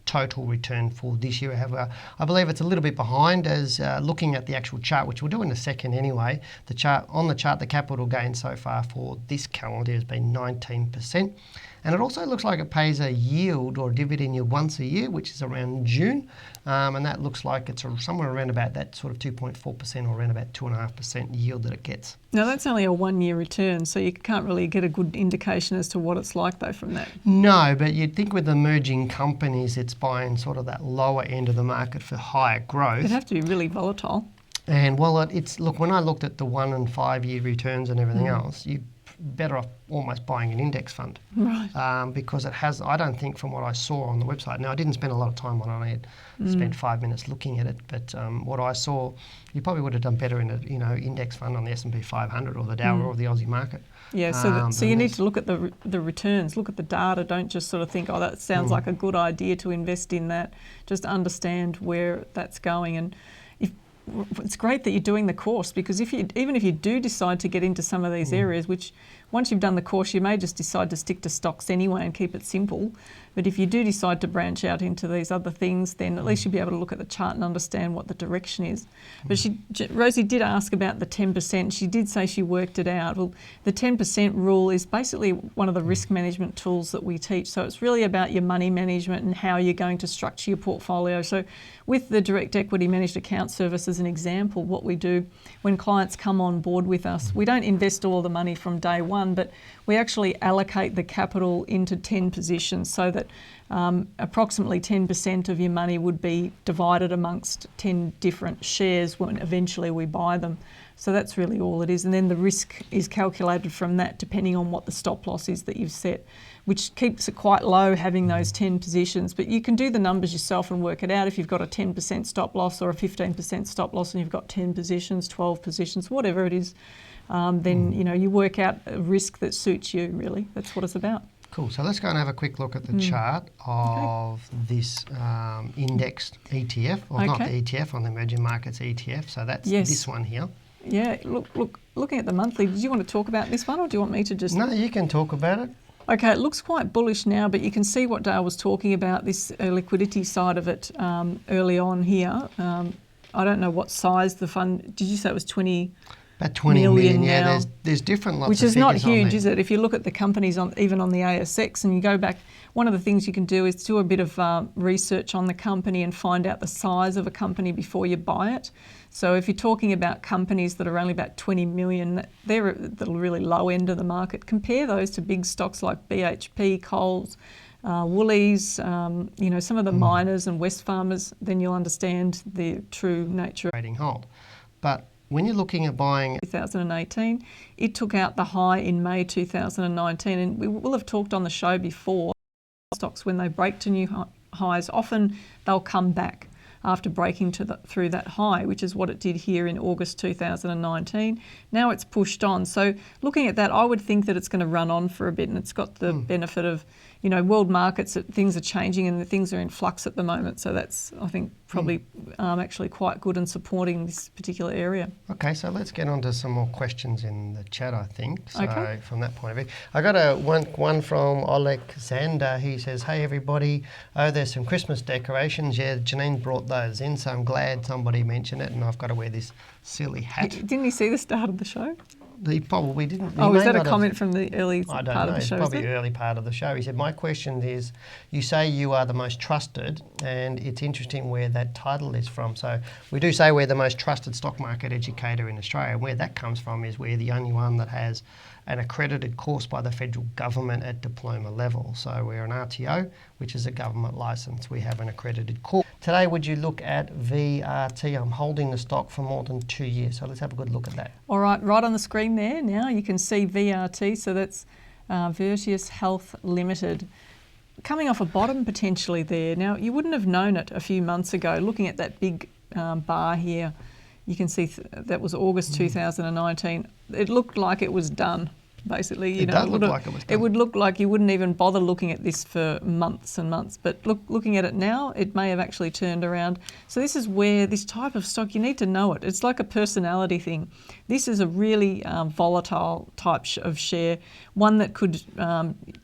Total return for this year. However, I believe it's a little bit behind, as looking at the actual chart, which we'll do in a second anyway. The capital gain so far for this calendar has been 19%. And it also looks like it pays a yield or dividend yield once a year, which is around June. And that looks like it's somewhere around about that sort of 2.4% or around about 2.5% yield that it gets. Now that's only a 1 year return, so you can't really get a good indication as to what it's like though from that. No, but you'd think with emerging companies, it's buying sort of that lower end of the market for higher growth. It'd have to be really volatile. And look, when I looked at the 1 and 5 year returns and everything else, you're better off almost buying an index fund. Right. Because it has, I don't think from what I saw on the website, now I didn't spend a lot of time on it, I had spent 5 minutes looking at it, but what I saw, you probably would have done better in a index fund on the S&P 500 or the Dow or the Aussie market. Yeah, so you need to look at the returns, look at the data, don't just sort of think, oh, that sounds like a good idea to invest in that, just understand where that's going. And it's great that you're doing the course, because even if you do decide to get into some of these areas, which once you've done the course you may just decide to stick to stocks anyway and keep it simple, but if you do decide to branch out into these other things, then at least you'll be able to look at the chart and understand what the direction is. But Rosie did ask about the 10%. She did say she worked it out. Well, the 10% rule is basically one of the risk management tools that we teach. So it's really about your money management and how you're going to structure your portfolio. So with the direct equity managed account service as an example, what we do when clients come on board with us, we don't invest all the money from day one, but we actually allocate the capital into 10 positions so that approximately 10% of your money would be divided amongst 10 different shares when eventually we buy them. So that's really all it is. And then the risk is calculated from that depending on what the stop loss is that you've set, which keeps it quite low having those 10 positions. But you can do the numbers yourself and work it out. If you've got a 10% stop loss or a 15% stop loss and you've got 10 positions, 12 positions, whatever it is, then you work out a risk that suits you, really. That's what it's about. Cool. So let's go and have a quick look at the chart of this indexed ETF, or not the ETF, on the emerging markets ETF. So that's this one here. Yeah, looking at the monthly, did you want to talk about this one or do you want me to just... No, you can talk about it. Okay, it looks quite bullish now, but you can see what Dale was talking about, this liquidity side of it early on here. I don't know what size the fund, did you say it was 20... About 20 million, yeah. Now, there's different lots which of is not figures on huge, there. is it? If you look at the companies even on the ASX and you go back, one of the things you can do is do a bit of research on the company and find out the size of a company before you buy it. So if you're talking about companies that are only about 20 million, they're at the really low end of the market. Compare those to big stocks like BHP, Coles, Woolies, some of the miners and Wesfarmers, then you'll understand the true nature of trading hold. But when you're looking at buying 2018, it took out the high in May 2019, and we will have talked on the show before, stocks when they break to new highs, often they'll come back after breaking through that high, which is what it did here in August 2019. Now it's pushed on. So looking at that, I would think that it's going to run on for a bit, and it's got the benefit of, world markets, things are changing and things are in flux at the moment. So that's, I think, probably actually quite good in supporting this particular area. Okay, so let's get on to some more questions in the chat, I think. So from that point of view, I got one from Alexander. He says, hey everybody, there's some Christmas decorations. Yeah, Janine brought those in, so I'm glad somebody mentioned it, and I've got to wear this silly hat. Didn't he see the start of the show? He probably didn't. Oh, is that a comment from the early part of the show? I don't know, it's probably early part of the show. He said, my question is, you say you are the most trusted, and it's interesting where that title is from. So we do say we're the most trusted stock market educator in Australia. Where that comes from is we're the only one that has an accredited course by the federal government at diploma level. So we're an RTO, which is a government licence. We have an accredited course. Today, would you look at VRT? I'm holding the stock for more than 2 years, so let's have a good look at that. All right on the screen there now, you can see VRT, so that's Virtuous Health Limited. Coming off a bottom potentially there. Now, you wouldn't have known it a few months ago. Looking at that big bar here, you can see that was August 2019. It looked like it was done, basically. It does look like it was done. It would look like you wouldn't even bother looking at this for months and months. But looking at it now, it may have actually turned around. So this is where this type of stock, you need to know it. It's like a personality thing. This is a really volatile type of share, one that could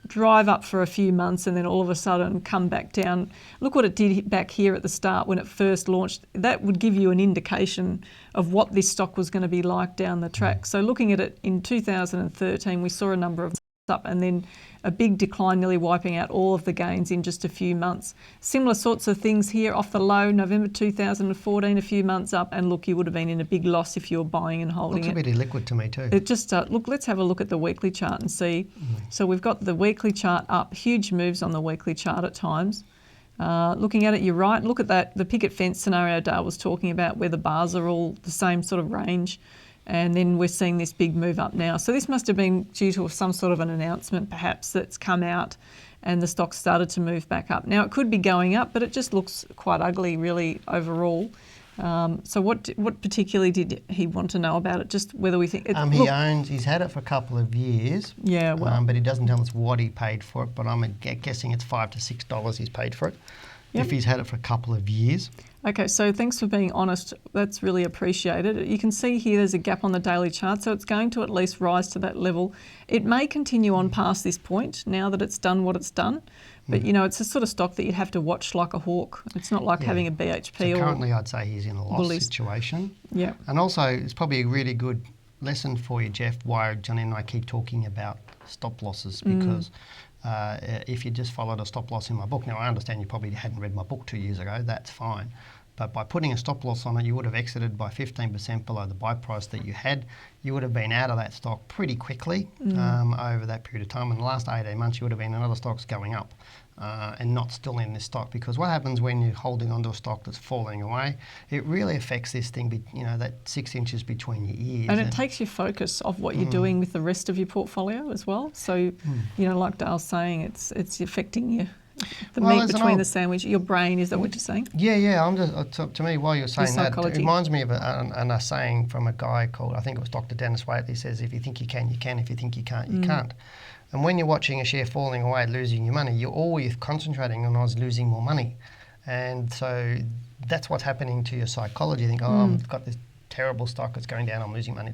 drive up for a few months and then all of a sudden come back down. Look what it did back here at the start when it first launched. That would give you an indication of what this stock was going to be like down the track. So looking at it in 2013, we saw a number of up, and then a big decline, nearly wiping out all of the gains in just a few months. Similar sorts of things here off the low, November 2014, a few months up, and look, you would have been in a big loss if you were buying and holding it. Looks a bit illiquid to me too. It just, look, let's have a look at the weekly chart and see. So we've got the weekly chart up, huge moves on the weekly chart at times. Looking at it, you're right. Look at that, the picket fence scenario Dale was talking about, where the bars are all the same sort of range. And then we're seeing this big move up now. So this must have been due to some sort of an announcement perhaps that's come out, and the stock started to move back up. Now it could be going up, but it just looks quite ugly really overall. So what particularly did he want to know about it? Just whether we think... He's had it for a couple of years. Yeah, well... but he doesn't tell us what he paid for it, but I'm guessing it's $5 to $6 he's paid for it. Yep. If he's had it for a couple of years. Okay, so thanks for being honest. That's really appreciated. You can see here there's a gap on the daily chart, so it's going to at least rise to that level. It may continue on past this point now that it's done what it's done, but you know, it's a sort of stock that you'd have to watch like a hawk. It's not like having a BHP so currently I'd say he's in a loss situation. Yeah. And also it's probably a really good lesson for you, Jeff, why Janine and I keep talking about stop losses, because if you just followed a stop loss in my book, now I understand you probably hadn't read my book 2 years ago, that's fine. But by putting a stop loss on it, you would have exited by 15% below the buy price that you had. You would have been out of that stock pretty quickly over that period of time. In the last 18 months, you would have been in other stocks going up and not still in this stock. Because what happens when you're holding onto a stock that's falling away, it really affects this thing, that 6 inches between your ears. And it takes your focus off what you're doing with the rest of your portfolio as well. So, like Dale's saying, it's affecting you. The meat between the sandwich, your brain, is that what you're saying? Yeah. I'm just to me, while you're saying that, it reminds me of a saying from a guy called, I think it was Dr. Dennis Waitley, says, if you think you can, you can. If you think you can't, you can't. And when you're watching a share falling away, losing your money, you're always concentrating on losing more money. And so that's what's happening to your psychology. You think, I've got this terrible stock, it's going down, I'm losing money.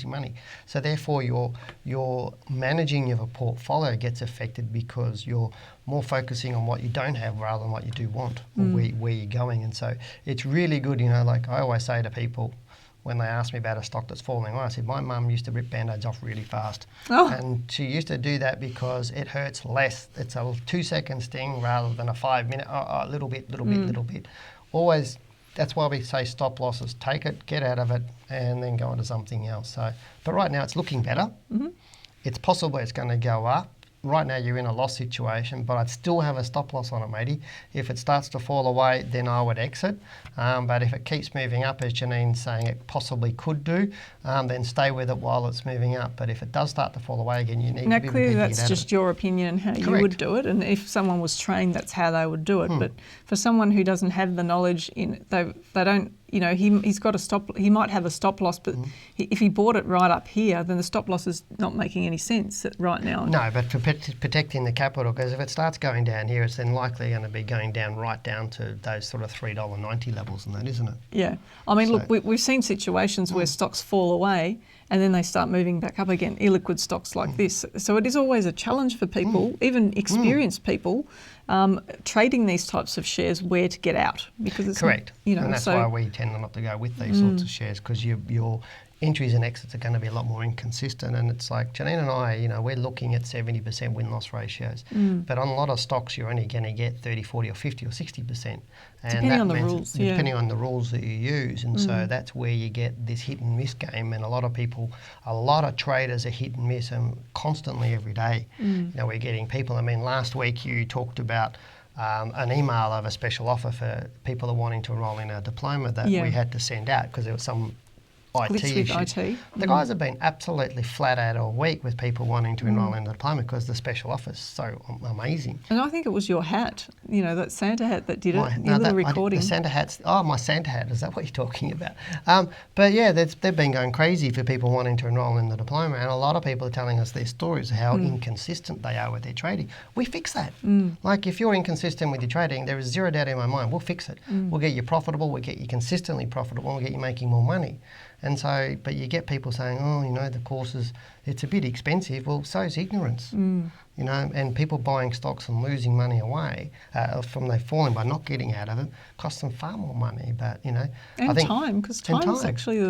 Money. So therefore your managing of a portfolio gets affected because you're more focusing on what you don't have rather than what you do want or where you're going. And so it's really good, like I always say to people when they ask me about a stock that's falling away, I said my mum used to rip band-aids off really fast. And she used to do that because it hurts less. It's a 2-second sting rather than a 5-minute, a little bit. Always. That's why we say stop losses. Take it, get out of it, and then go on to something else. So, but right now it's looking better. It's possible it's going to go up. Right now you're in a loss situation, but I'd still have a stop loss on it, matey. If it starts to fall away, then I would exit. But if it keeps moving up, as Janine's saying it possibly could do, then stay with it while it's moving up. But if it does start to fall away again, you need to be clearly that's just your opinion and how you would do it. And if someone was trained, that's how they would do it. But for someone who doesn't have the knowledge, they don't. He's got a stop. He might have a stop loss, but if he bought it right up here, then the stop loss is not making any sense right now. No, but for protecting the capital, because if it starts going down here, it's then likely going to be going down right down to those sort of $3.90 levels, and that, isn't it? Yeah, I mean, look, we've seen situations where stocks fall away and then they start moving back up again, illiquid stocks like this. So it is always a challenge for people, even experienced people, trading these types of shares, where to get out. Because it's correct. And that's why we tend not to go with these sorts of shares, because your entries and exits are going to be a lot more inconsistent. And it's like Janine and I, we're looking at 70% win-loss ratios. But on a lot of stocks, you're only going to get 30, 40 or 50 or 60%. And depending on the rules, depending on the rules that you use. And so that's where you get this hit and miss game. And a lot of traders are hit and miss constantly every day. We're getting people, last week you talked about an email of a special offer for people that are wanting to enrol in our diploma that we had to send out because there was some IT issue. The guys have been absolutely flat out all week with people wanting to enrol in the diploma because the special offer is so amazing. And I think it was your hat, that Santa hat that did it. Your little recording. The Santa hats. Oh, my Santa hat. Is that what you're talking about? But yeah, they've been going crazy for people wanting to enrol in the diploma, and a lot of people are telling us their stories of how inconsistent they are with their trading. We fix that. Like if you're inconsistent with your trading, there is zero doubt in my mind. We'll fix it. We'll get you profitable. We'll get you consistently profitable. We'll get you making more money. And so, but you get people saying, oh, you know, the courses, it's a bit expensive. Well, so is ignorance, you know, and people buying stocks and losing money away from they falling by not getting out of it costs them far more money. But, you know, and I think time, because time is actually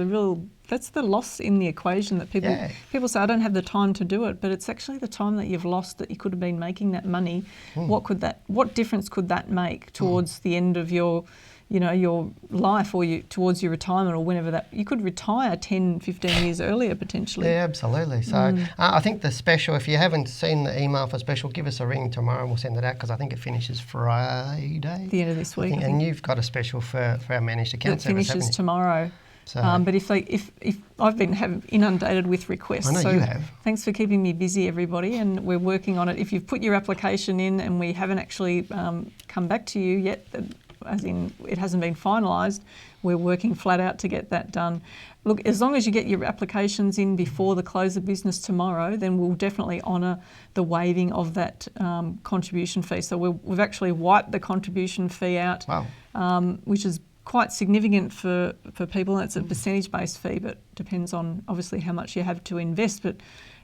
that's the loss in the equation that people say, I don't have the time to do it, but it's actually the time that you've lost that you could have been making that money. What difference could that make towards the end of your life or towards your retirement or whenever that, you could retire 10, 15 years earlier potentially. Yeah, absolutely. So I think the special, if you haven't seen the email for special, give us a ring tomorrow and we'll send it out because I think it finishes Friday. The end of this week. And you've got a special for our managed account service, finishes haven't you? tomorrow. So, but if I've been inundated with requests. I know so you have. Thanks for keeping me busy, everybody, and we're working on it. If you've put your application in and we haven't actually come back to you yet, as in it hasn't been finalised, we're working flat out to get that done. Look, as long as you get your applications in before the close of business tomorrow, then we'll definitely honour the waiving of that contribution fee. So we've actually wiped the contribution fee out, which is quite significant for people. It's a percentage-based fee, but depends on obviously how much you have to invest. But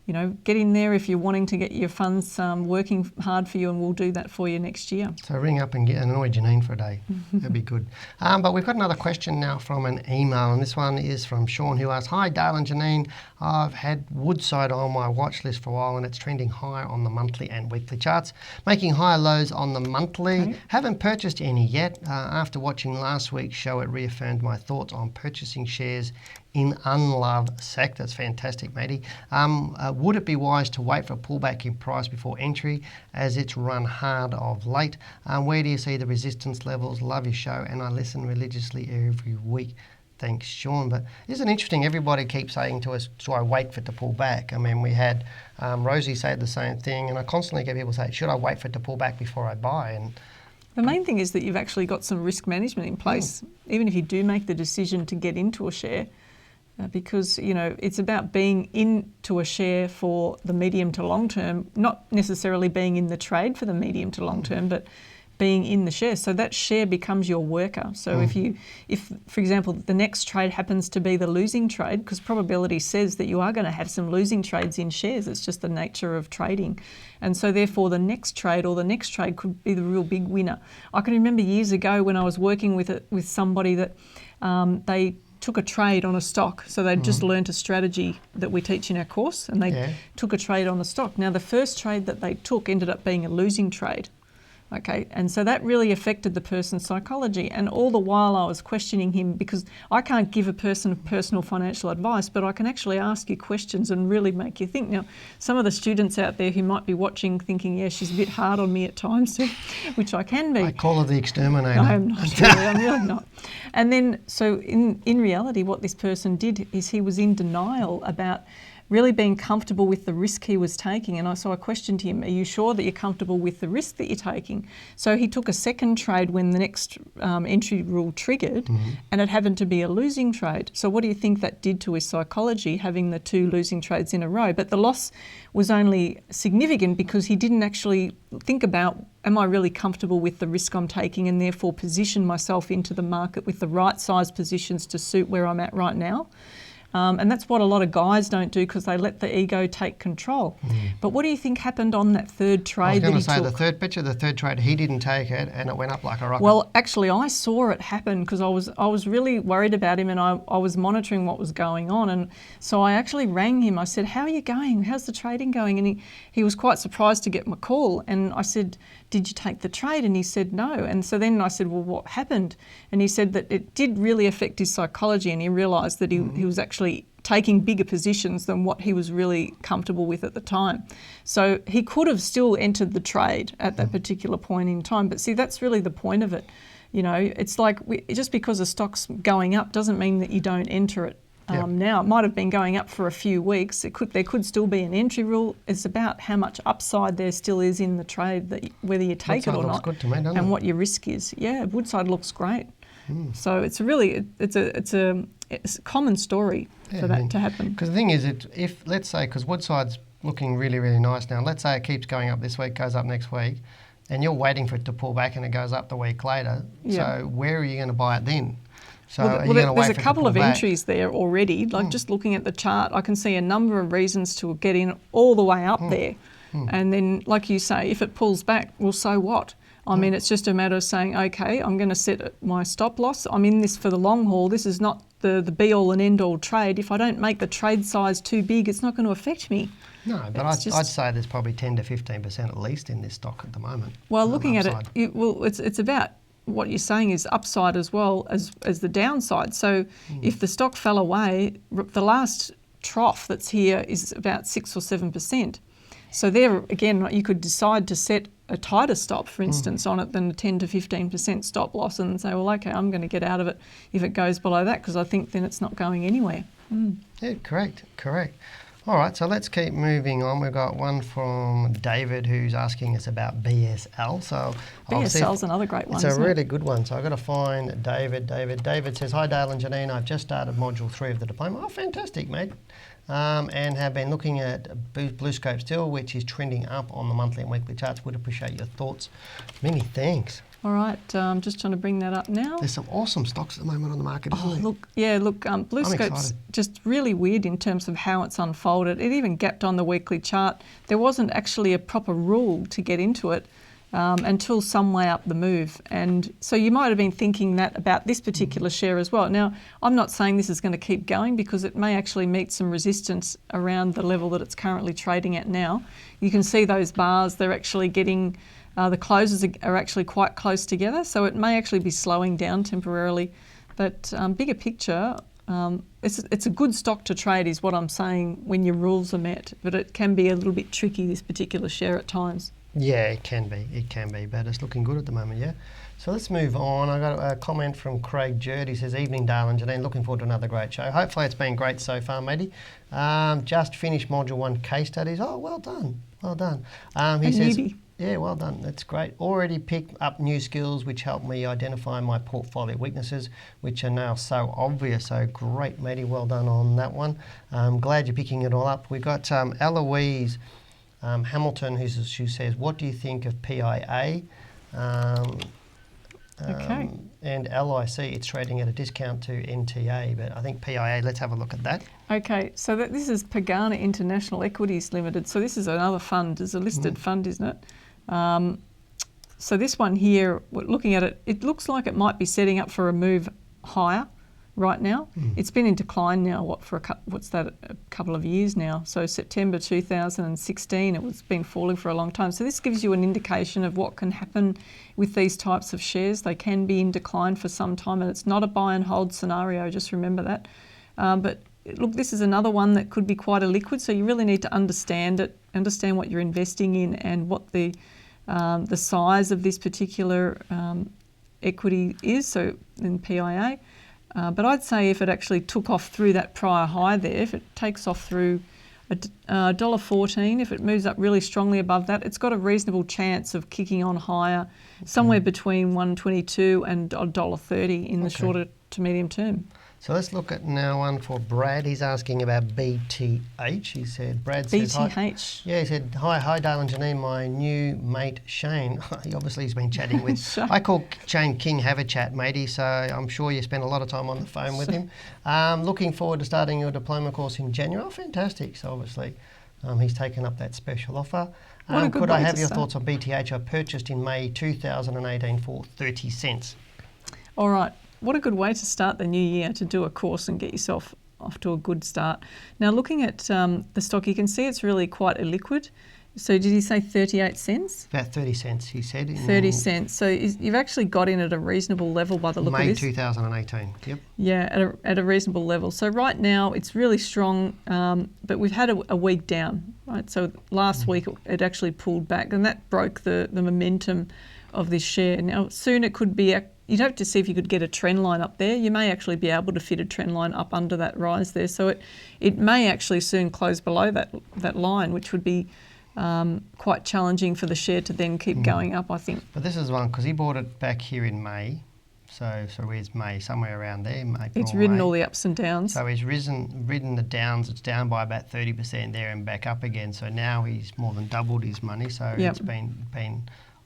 you know, get in there if you're wanting to get your funds working hard for you, and we'll do that for you next year. So ring up and annoy Janine for a day. That'd be good. But we've got another question now from an email, and this one is from Sean, who asks, "Hi, Dale and Janine. I've had Woodside on my watch list for a while, and it's trending higher on the monthly and weekly charts, making higher lows on the monthly. Okay. Haven't purchased any yet. After watching last week's show, it reaffirmed my thoughts on purchasing shares in unloved sectors." Fantastic, matey. Would it be wise to wait for a pullback in price before entry as it's run hard of late? Where do you see the resistance levels? Love your show and I listen religiously every week. Thanks, Sean. But isn't it interesting? Everybody keeps saying to us, do I wait for it to pull back? I mean, we had Rosie say the same thing, and I constantly get people say, should I wait for it to pull back before I buy? And the main thing is that you've actually got some risk management in place, even if you do make the decision to get into a share. Because, you know, it's about being into a share for the medium to long term, not necessarily being in the trade for the medium to long term, but being in the share. So that share becomes your worker. So if, for example, the next trade happens to be the losing trade, because probability says that you are going to have some losing trades in shares. It's just the nature of trading. And so therefore the next trade could be the real big winner. I can remember years ago when I was working with somebody that they took a trade on a stock. So they'd just learnt a strategy that we teach in our course, and they took a trade on the stock. Now the first trade that they took ended up being a losing trade. Okay, and so that really affected the person's psychology. And all the while I was questioning him, because I can't give a person personal financial advice, but I can actually ask you questions and really make you think. Now, some of the students out there who might be watching thinking, yeah, she's a bit hard on me at times, which I can be. I call her the exterminator. I'm not really, I'm really not. And then, so in reality, what this person did is he was in denial about really being comfortable with the risk he was taking. And so I questioned him, are you sure that you're comfortable with the risk that you're taking? So he took a second trade when the next entry rule triggered, and it happened to be a losing trade. So what do you think that did to his psychology, having the two losing trades in a row? But the loss was only significant because he didn't actually think about, am I really comfortable with the risk I'm taking, and therefore position myself into the market with the right size positions to suit where I'm at right now. And that's what a lot of guys don't do, because they let the ego take control. But what do you think happened on that third trade that he took? I was going to say, the third trade, he didn't take it and it went up like a rocket. Well, actually, I saw it happen because I was really worried about him, and I was monitoring what was going on. And so I actually rang him. I said, how are you going? How's the trading going? And he was quite surprised to get my call. And I said, did you take the trade? And he said, no. And so then I said, well, what happened? And he said that it did really affect his psychology, and he realised that he was actually taking bigger positions than what he was really comfortable with at the time. So he could have still entered the trade at that particular point in time. But see, that's really the point of it. You know, it's like just because a stock's going up doesn't mean that you don't enter it. Now, it might have been going up for a few weeks. There could still be an entry rule. It's about how much upside there still is in the trade, that whether you take Woodside it or looks not, good to me, doesn't it? what your risk is. Yeah, Woodside looks great. So it's a common story for that to happen. Because the thing is, if let's say, because Woodside's looking really, really nice now. Let's say it keeps going up this week, goes up next week, and you're waiting for it to pull back and it goes up the week later. So where are you going to buy it then? So are you gonna wait there's for a it to couple pull of back? entries there already. Like just looking at the chart, I can see a number of reasons to get in all the way up there. And then, like you say, if it pulls back, well, so what? I mean, it's just a matter of saying, okay, I'm going to set my stop loss. I'm in this for the long haul. This is not the be-all and end-all trade. If I don't make the trade size too big, it's not going to affect me. No, but I'd say there's probably 10 to 15% at least in this stock at the moment. Well, looking at upside. it's about what you're saying is upside as well as the downside. So if the stock fell away, the last trough that's here is about 6 or 7%. So there, again, you could decide to set a tighter stop, for instance, on it than a 10 to 15% stop loss and say, well, okay, I'm going to get out of it if it goes below that because I think then it's not going anywhere. Yeah, correct. All right, so let's keep moving on. We've got one from David who's asking us about BSL. So BSL's another great one. It's a really good one. So I've got to find David. David says, hi, Dale and Janine. I've just started Module 3 of the diploma. Oh, fantastic, mate. And have been looking at BlueScope still, which is trending up on the monthly and weekly charts. Would appreciate your thoughts. Many thanks. All right, I'm just trying to bring that up now. There's some awesome stocks at the moment on the market, isn't there? BlueScope's just really weird in terms of how it's unfolded. It even gapped on the weekly chart. There wasn't actually a proper rule to get into it until some way up the move. And so you might have been thinking that about this particular share as well. Now, I'm not saying this is going to keep going because it may actually meet some resistance around the level that it's currently trading at now. You can see those bars, they're actually getting... the closes are actually quite close together, so it may actually be slowing down temporarily. But bigger picture, it's a good stock to trade is what I'm saying when your rules are met, but it can be a little bit tricky, this particular share at times. Yeah, it can be, but it's looking good at the moment, yeah. So let's move on. I got a comment from Craig Jerd. He says, evening, Dale and Janine, looking forward to another great show. Hopefully it's been great so far, matey. Just finished Module 1 case studies. Oh, well done. He says... Newbie. Yeah, well done. That's great. Already picked up new skills which help me identify my portfolio weaknesses, which are now so obvious. So great, matey. Well done on that one. Glad you're picking it all up. We've got Eloise Hamilton who says, what do you think of PIA? Okay. And LIC, it's trading at a discount to NTA, but I think PIA, let's have a look at that. Okay, so this is Pagana International Equities Limited. So this is another fund, it's a listed fund, isn't it? So this one here, looking at it, it looks like it might be setting up for a move higher right now. It's been in decline now, for a couple of years now. So September 2016, it's been falling for a long time. So this gives you an indication of what can happen with these types of shares. They can be in decline for some time, and it's not a buy and hold scenario, just remember that. But look, this is another one that could be quite illiquid, so you really need to understand it, understand what you're investing in and what the size of this particular equity is, so in PIA. But I'd say if it actually took off through that prior high there, if it takes off through $1.14, if it moves up really strongly above that, it's got a reasonable chance of kicking on higher, somewhere between $1.22 and $1.30 in the shorter to medium term. So let's look at now one for Brad. He's asking about BTH. He said, Brad says, BTH. He said, hi Dale and Janine, my new mate Shane. He obviously has been chatting with, I call Shane King Have a Chat, matey, so I'm sure you spend a lot of time on the phone with him. Looking forward to starting your diploma course in January. Oh, fantastic. So obviously he's taken up that special offer. Could I have your thoughts on BTH? I purchased in May 2018 for 30 cents. All right. What a good way to start the new year, to do a course and get yourself off to a good start. Now, looking at the stock, you can see it's really quite illiquid. So did he say 38 cents? About 30 cents, he said. 30 cents. So you've actually got in at a reasonable level by the look of this. May 2018, yep. Yeah, at a reasonable level. So right now it's really strong, but we've had a week down, right? So last week it actually pulled back, and that broke the momentum of this share. Now, soon it could be... You'd have to see if you could get a trend line up there. You may actually be able to fit a trend line up under that rise there. So it may actually soon close below that line, which would be quite challenging for the share to then keep going up, I think. But this is one, because he bought it back here in May. So where's May? Somewhere around there. It's ridden all the ups and downs. So he's ridden the downs. It's down by about 30% there and back up again. So now he's more than doubled his money. So it's been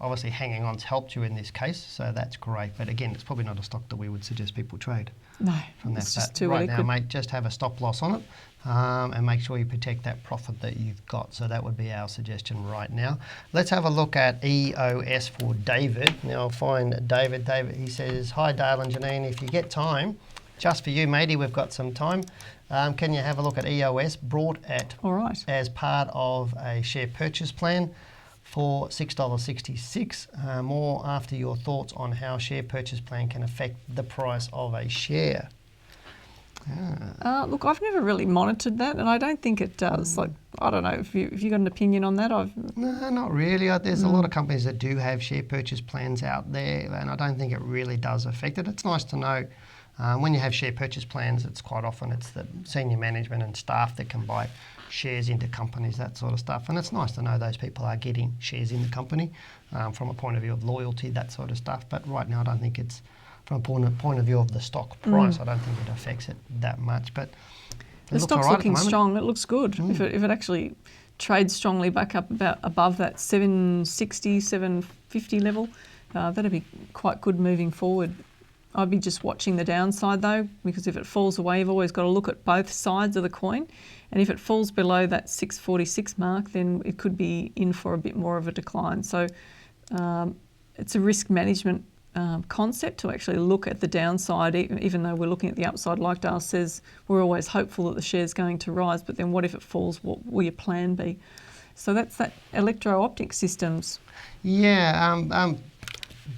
obviously hanging on's helped you in this case, so that's great. But again, it's probably not a stock that we would suggest people trade. No, From that, it's just but too right liquid. now, mate, just have a stop loss on it and make sure you protect that profit that you've got. So that would be our suggestion right now. Let's have a look at EOS for David. Now I'll find David. David, he says, hi Dale and Janine, if you get time, just for you, matey, we've got some time. Can you have a look at EOS, brought at All right. as part of a share purchase plan for $6.66. More after your thoughts on how share purchase plan can affect the price of a share. Look, I've never really monitored that, and I don't think it does. Like, I don't know if you got an opinion on that. No, not really. There's a lot of companies that do have share purchase plans out there, and I don't think it really does affect it. It's nice to know when you have share purchase plans. It's quite often it's the senior management and staff that can buy shares into companies, that sort of stuff. And it's nice to know those people are getting shares in the company from a point of view of loyalty, that sort of stuff. But right now, I don't think it's from a point of view of the stock price. I don't think it affects it that much. But the stock's looking strong. It looks good. If it actually trades strongly back up about above that 760, 750 level, that'd be quite good moving forward. I'd be just watching the downside though, because if it falls away, you've always got to look at both sides of the coin. And if it falls below that 646 mark, then it could be in for a bit more of a decline. So it's a risk management concept to actually look at the downside, even though we're looking at the upside. Like Dale says, we're always hopeful that the share's going to rise, but then what if it falls? What will your plan be? So that's that electro-optic systems. Yeah,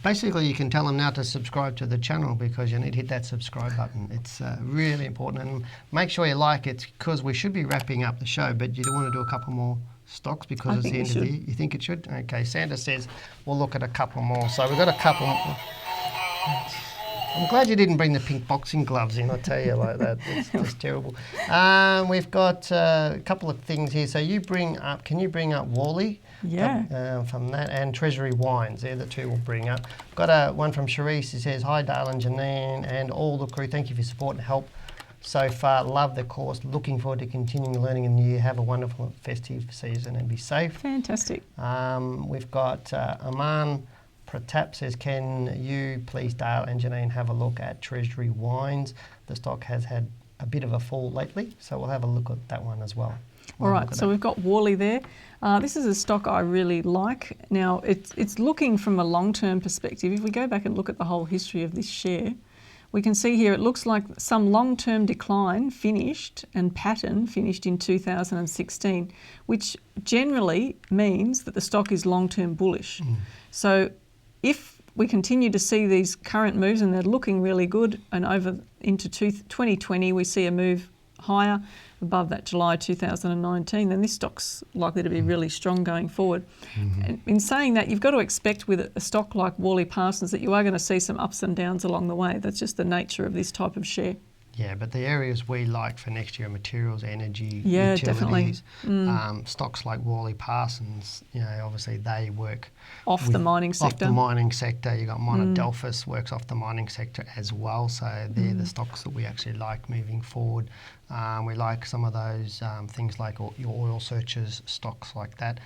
basically you can tell them now to subscribe to the channel because you need to hit that subscribe button. It's really important, and make sure you like it because we should be wrapping up the show, but you do want to do a couple more stocks because it's the end of the year. You think it should? Okay, Sandra says we'll look at a couple more. So we've got a couple more. I'm glad you didn't bring the pink boxing gloves in, I tell you like that. It's just terrible. We've got a couple of things here. So can you bring up Wally? Yeah. From that, and Treasury Wines. They're the two we'll bring up. Got one from Charisse. He says, hi Dale and Janine and all the crew. Thank you for your support and help so far. Love the course. Looking forward to continuing learning in the new year. Have a wonderful festive season and be safe. Fantastic. We've got Aman Pratap says, can you please, Dale and Janine, have a look at Treasury Wines? The stock has had a bit of a fall lately, so we'll have a look at that one as well. All right, so we've got Worley there. This is a stock I really like. Now, it's looking from a long-term perspective. If we go back and look at the whole history of this share, we can see here it looks like some long-term decline finished and pattern finished in 2016, which generally means that the stock is long-term bullish. So if we continue to see these current moves, and they're looking really good, and over into 2020 we see a move higher above that July 2019, then this stock's likely to be really strong going forward. And in saying that, you've got to expect with a stock like Worley Parsons that you are going to see some ups and downs along the way. That's just the nature of this type of share. Yeah, but the areas we like for next year are materials, energy, yeah, utilities. Definitely. Stocks like Worley Parsons, obviously they work off the mining sector. Off the mining sector. You've got Monadelphous works off the mining sector as well. So they're the stocks that we actually like moving forward. We like some of those things like your oil searches, stocks like that.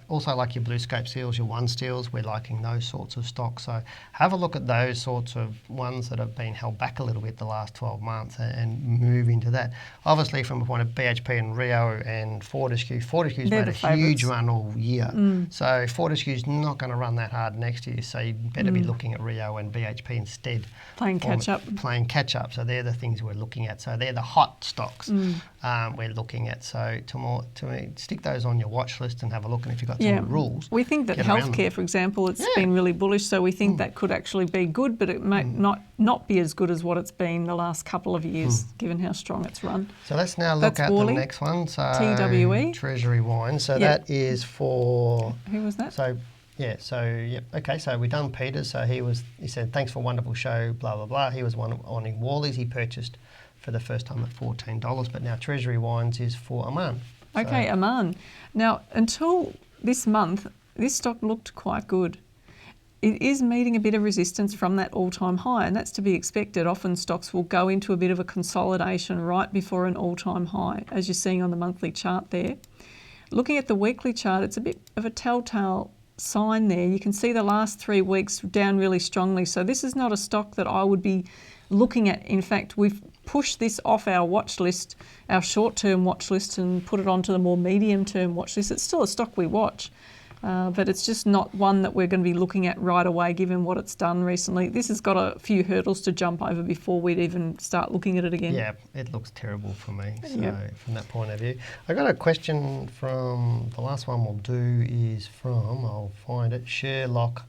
Also like your BlueScope Steels, your One Steels, we're liking those sorts of stocks. So have a look at those sorts of ones that have been held back a little bit the last 12 months and move into that. Obviously from a point of BHP and Rio and Fortescue's made a huge run all year. So Fortescue's not going to run that hard next year, so you better be looking at Rio and BHP instead. Playing catch up. So they're the things we're looking at. So they're the hot stocks we're looking at. So to stick those on your watch list and have a look. And if you've got some rules, we think that healthcare, for example, it's been really bullish. So we think that could actually be good, but it might not be as good as what it's been the last couple of years, given how strong it's run. So let's now look at the next one. So TWE, Treasury Wine. So that is for who was that? Okay, so we've done Peters. So he said, thanks for a wonderful show, blah, blah, blah. He was wanting Worley's. He purchased for the first time at $14, but now Treasury Wines is for Aman. Okay, Aman. Now, until this month, this stock looked quite good. It is meeting a bit of resistance from that all-time high, and that's to be expected. Often stocks will go into a bit of a consolidation right before an all-time high, as you're seeing on the monthly chart there. Looking at the weekly chart, it's a bit of a telltale sign there. You can see the last 3 weeks down really strongly. So this is not a stock that I would be looking at. In fact, we've pushed this off our watch list, our short-term watch list, and put it onto the more medium-term watch list. It's still a stock we watch, but it's just not one that we're going to be looking at right away given what it's done recently. This has got a few hurdles to jump over before we'd even start looking at it again. Yeah, it looks terrible for me. So from that point of view. I got a question from, the last one we'll do is from, I'll find it, Sherlock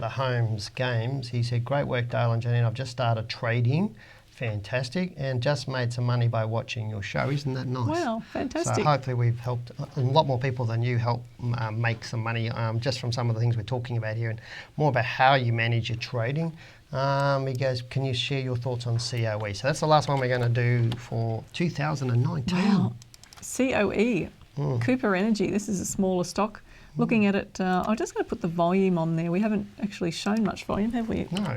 Holmes Games. He said, great work, Dale and Janine. I've just started trading. Fantastic, and just made some money by watching your show. Isn't that nice? Wow, fantastic. So hopefully we've helped a lot more people than you help make some money just from some of the things we're talking about here, and more about how you manage your trading. He goes, can you share your thoughts on COE? So that's the last one we're going to do for 2019. Wow, COE, Cooper Energy. This is a smaller stock. Looking at it, I'm just going to put the volume on there. We haven't actually shown much volume, have we? No.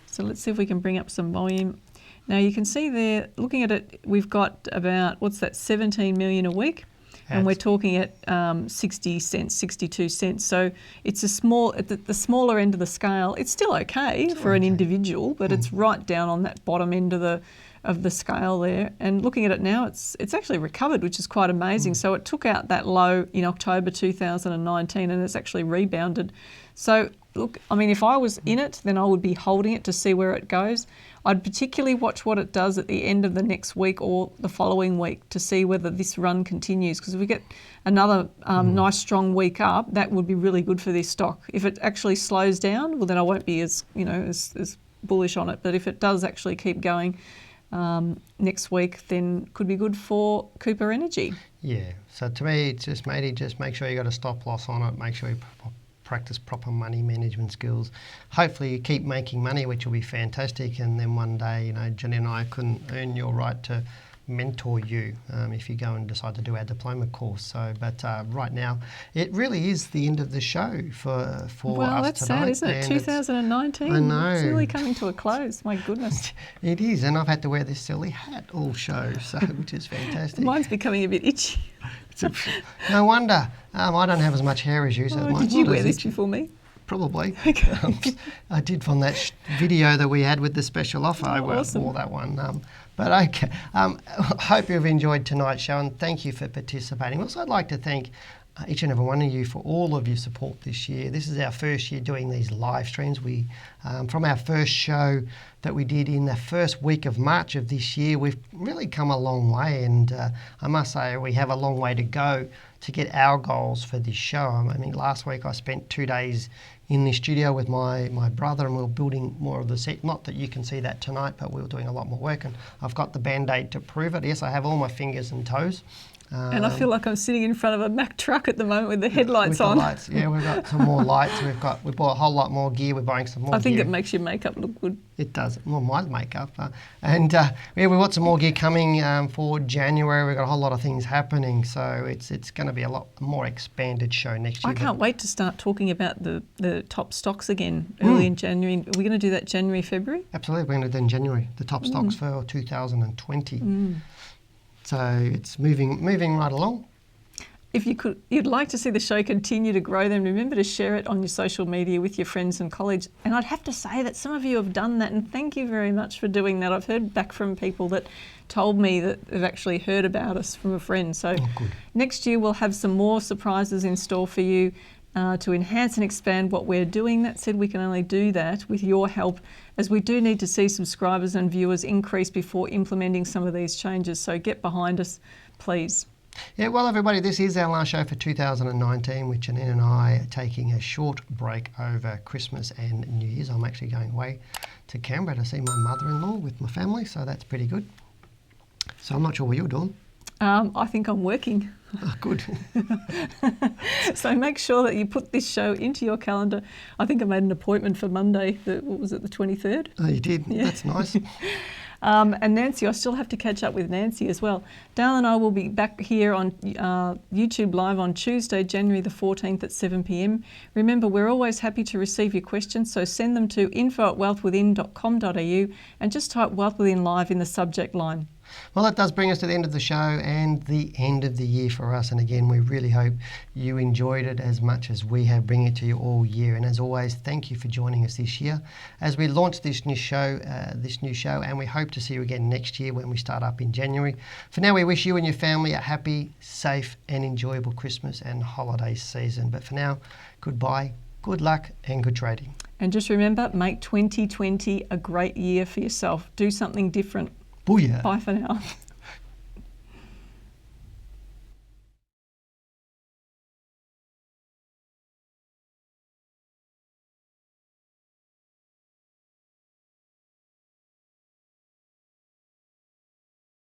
So let's see if we can bring up some volume. Now you can see there, looking at it, we've got about, 17 million a week, and we're talking at 60 cents, 62 cents. So it's a small, at the smaller end of the scale. It's still okay for an individual, but it's right down on that bottom end of the scale there. And looking at it now, it's actually recovered, which is quite amazing. So it took out that low in October 2019, and it's actually rebounded. So look, I mean, if I was in it, then I would be holding it to see where it goes. I'd particularly watch what it does at the end of the next week or the following week to see whether this run continues. Because if we get another nice strong week up, that would be really good for this stock. If it actually slows down, well, then I won't be as bullish on it. But if it does actually keep going next week, then could be good for Cooper Energy. Yeah. So to me, it's just make sure you got a stop loss on it. Make sure you practice proper money management skills. Hopefully you keep making money, which will be fantastic, and then one day, Janine and I can earn your right to mentor you if you go and decide to do our diploma course. So, but right now, it really is the end of the show for us tonight. Well, that's sad, isn't it? 2019. I know. It's really coming to a close. My goodness. It is, and I've had to wear this silly hat all show, so which is fantastic. Mine's becoming a bit itchy. No wonder. I don't have as much hair as you. So did you wear this before me? Probably. Okay. I did from that video that we had with the special offer. I wore that one. But okay. Hope you've enjoyed tonight's show, and thank you for participating. Also, I'd like to thank each and every one of you for all of your support this year. This is our first year doing these live streams. We, from our first show that we did in the first week of March of this year, we've really come a long way, and I must say we have a long way to go to get our goals for this show. I mean, last week I spent 2 days in the studio with my brother, and we were building more of the set. Not that you can see that tonight, but we were doing a lot more work, and I've got the Band-Aid to prove it. Yes, I have all my fingers and toes. And I feel like I'm sitting in front of a Mack truck at the moment with the headlights on. Lights. Yeah, we've got some more lights. We bought a whole lot more gear. We're buying some more gear. I think it makes your makeup look good. It does. Well, my makeup. We've got some more gear coming for January. We've got a whole lot of things happening. So it's going to be a lot more expanded show next year. I can't wait to start talking about the top stocks again early in January. Are we going to do that January, February? Absolutely. We're going to do in January, the top stocks for 2020. So it's moving right along. If you'd like to see the show continue to grow, then remember to share it on your social media with your friends and colleagues. And I'd have to say that some of you have done that, and thank you very much for doing that. I've heard back from people that told me that they've actually heard about us from a friend. So next year we'll have some more surprises in store for you to enhance and expand what we're doing. That said, we can only do that with your help, as we do need to see subscribers and viewers increase before implementing some of these changes. So get behind us, please. Yeah, well, everybody, this is our last show for 2019, with Janine and I taking a short break over Christmas and New Year's. I'm actually going away to Canberra to see my mother-in-law with my family, so that's pretty good. So I'm not sure what you're doing. I think I'm working. Oh, good. So make sure that you put this show into your calendar. I think I made an appointment for Monday, the 23rd? Oh, you did? Yeah. That's nice. And Nancy, I still have to catch up with Nancy as well. Dale and I will be back here on YouTube Live on Tuesday, January the 14th at 7 p.m. Remember, we're always happy to receive your questions, so send them to info@wealthwithin.com.au and just type Wealth Within Live in the subject line. Well, that does bring us to the end of the show and the end of the year for us. And again, we really hope you enjoyed it as much as we have, bringing it to you all year. And as always, thank you for joining us this year as we launch this new show, and we hope to see you again next year when we start up in January. For now, we wish you and your family a happy, safe and enjoyable Christmas and holiday season. But for now, goodbye, good luck and good trading. And just remember, make 2020 a great year for yourself. Do something different. Booyah. Bye for now.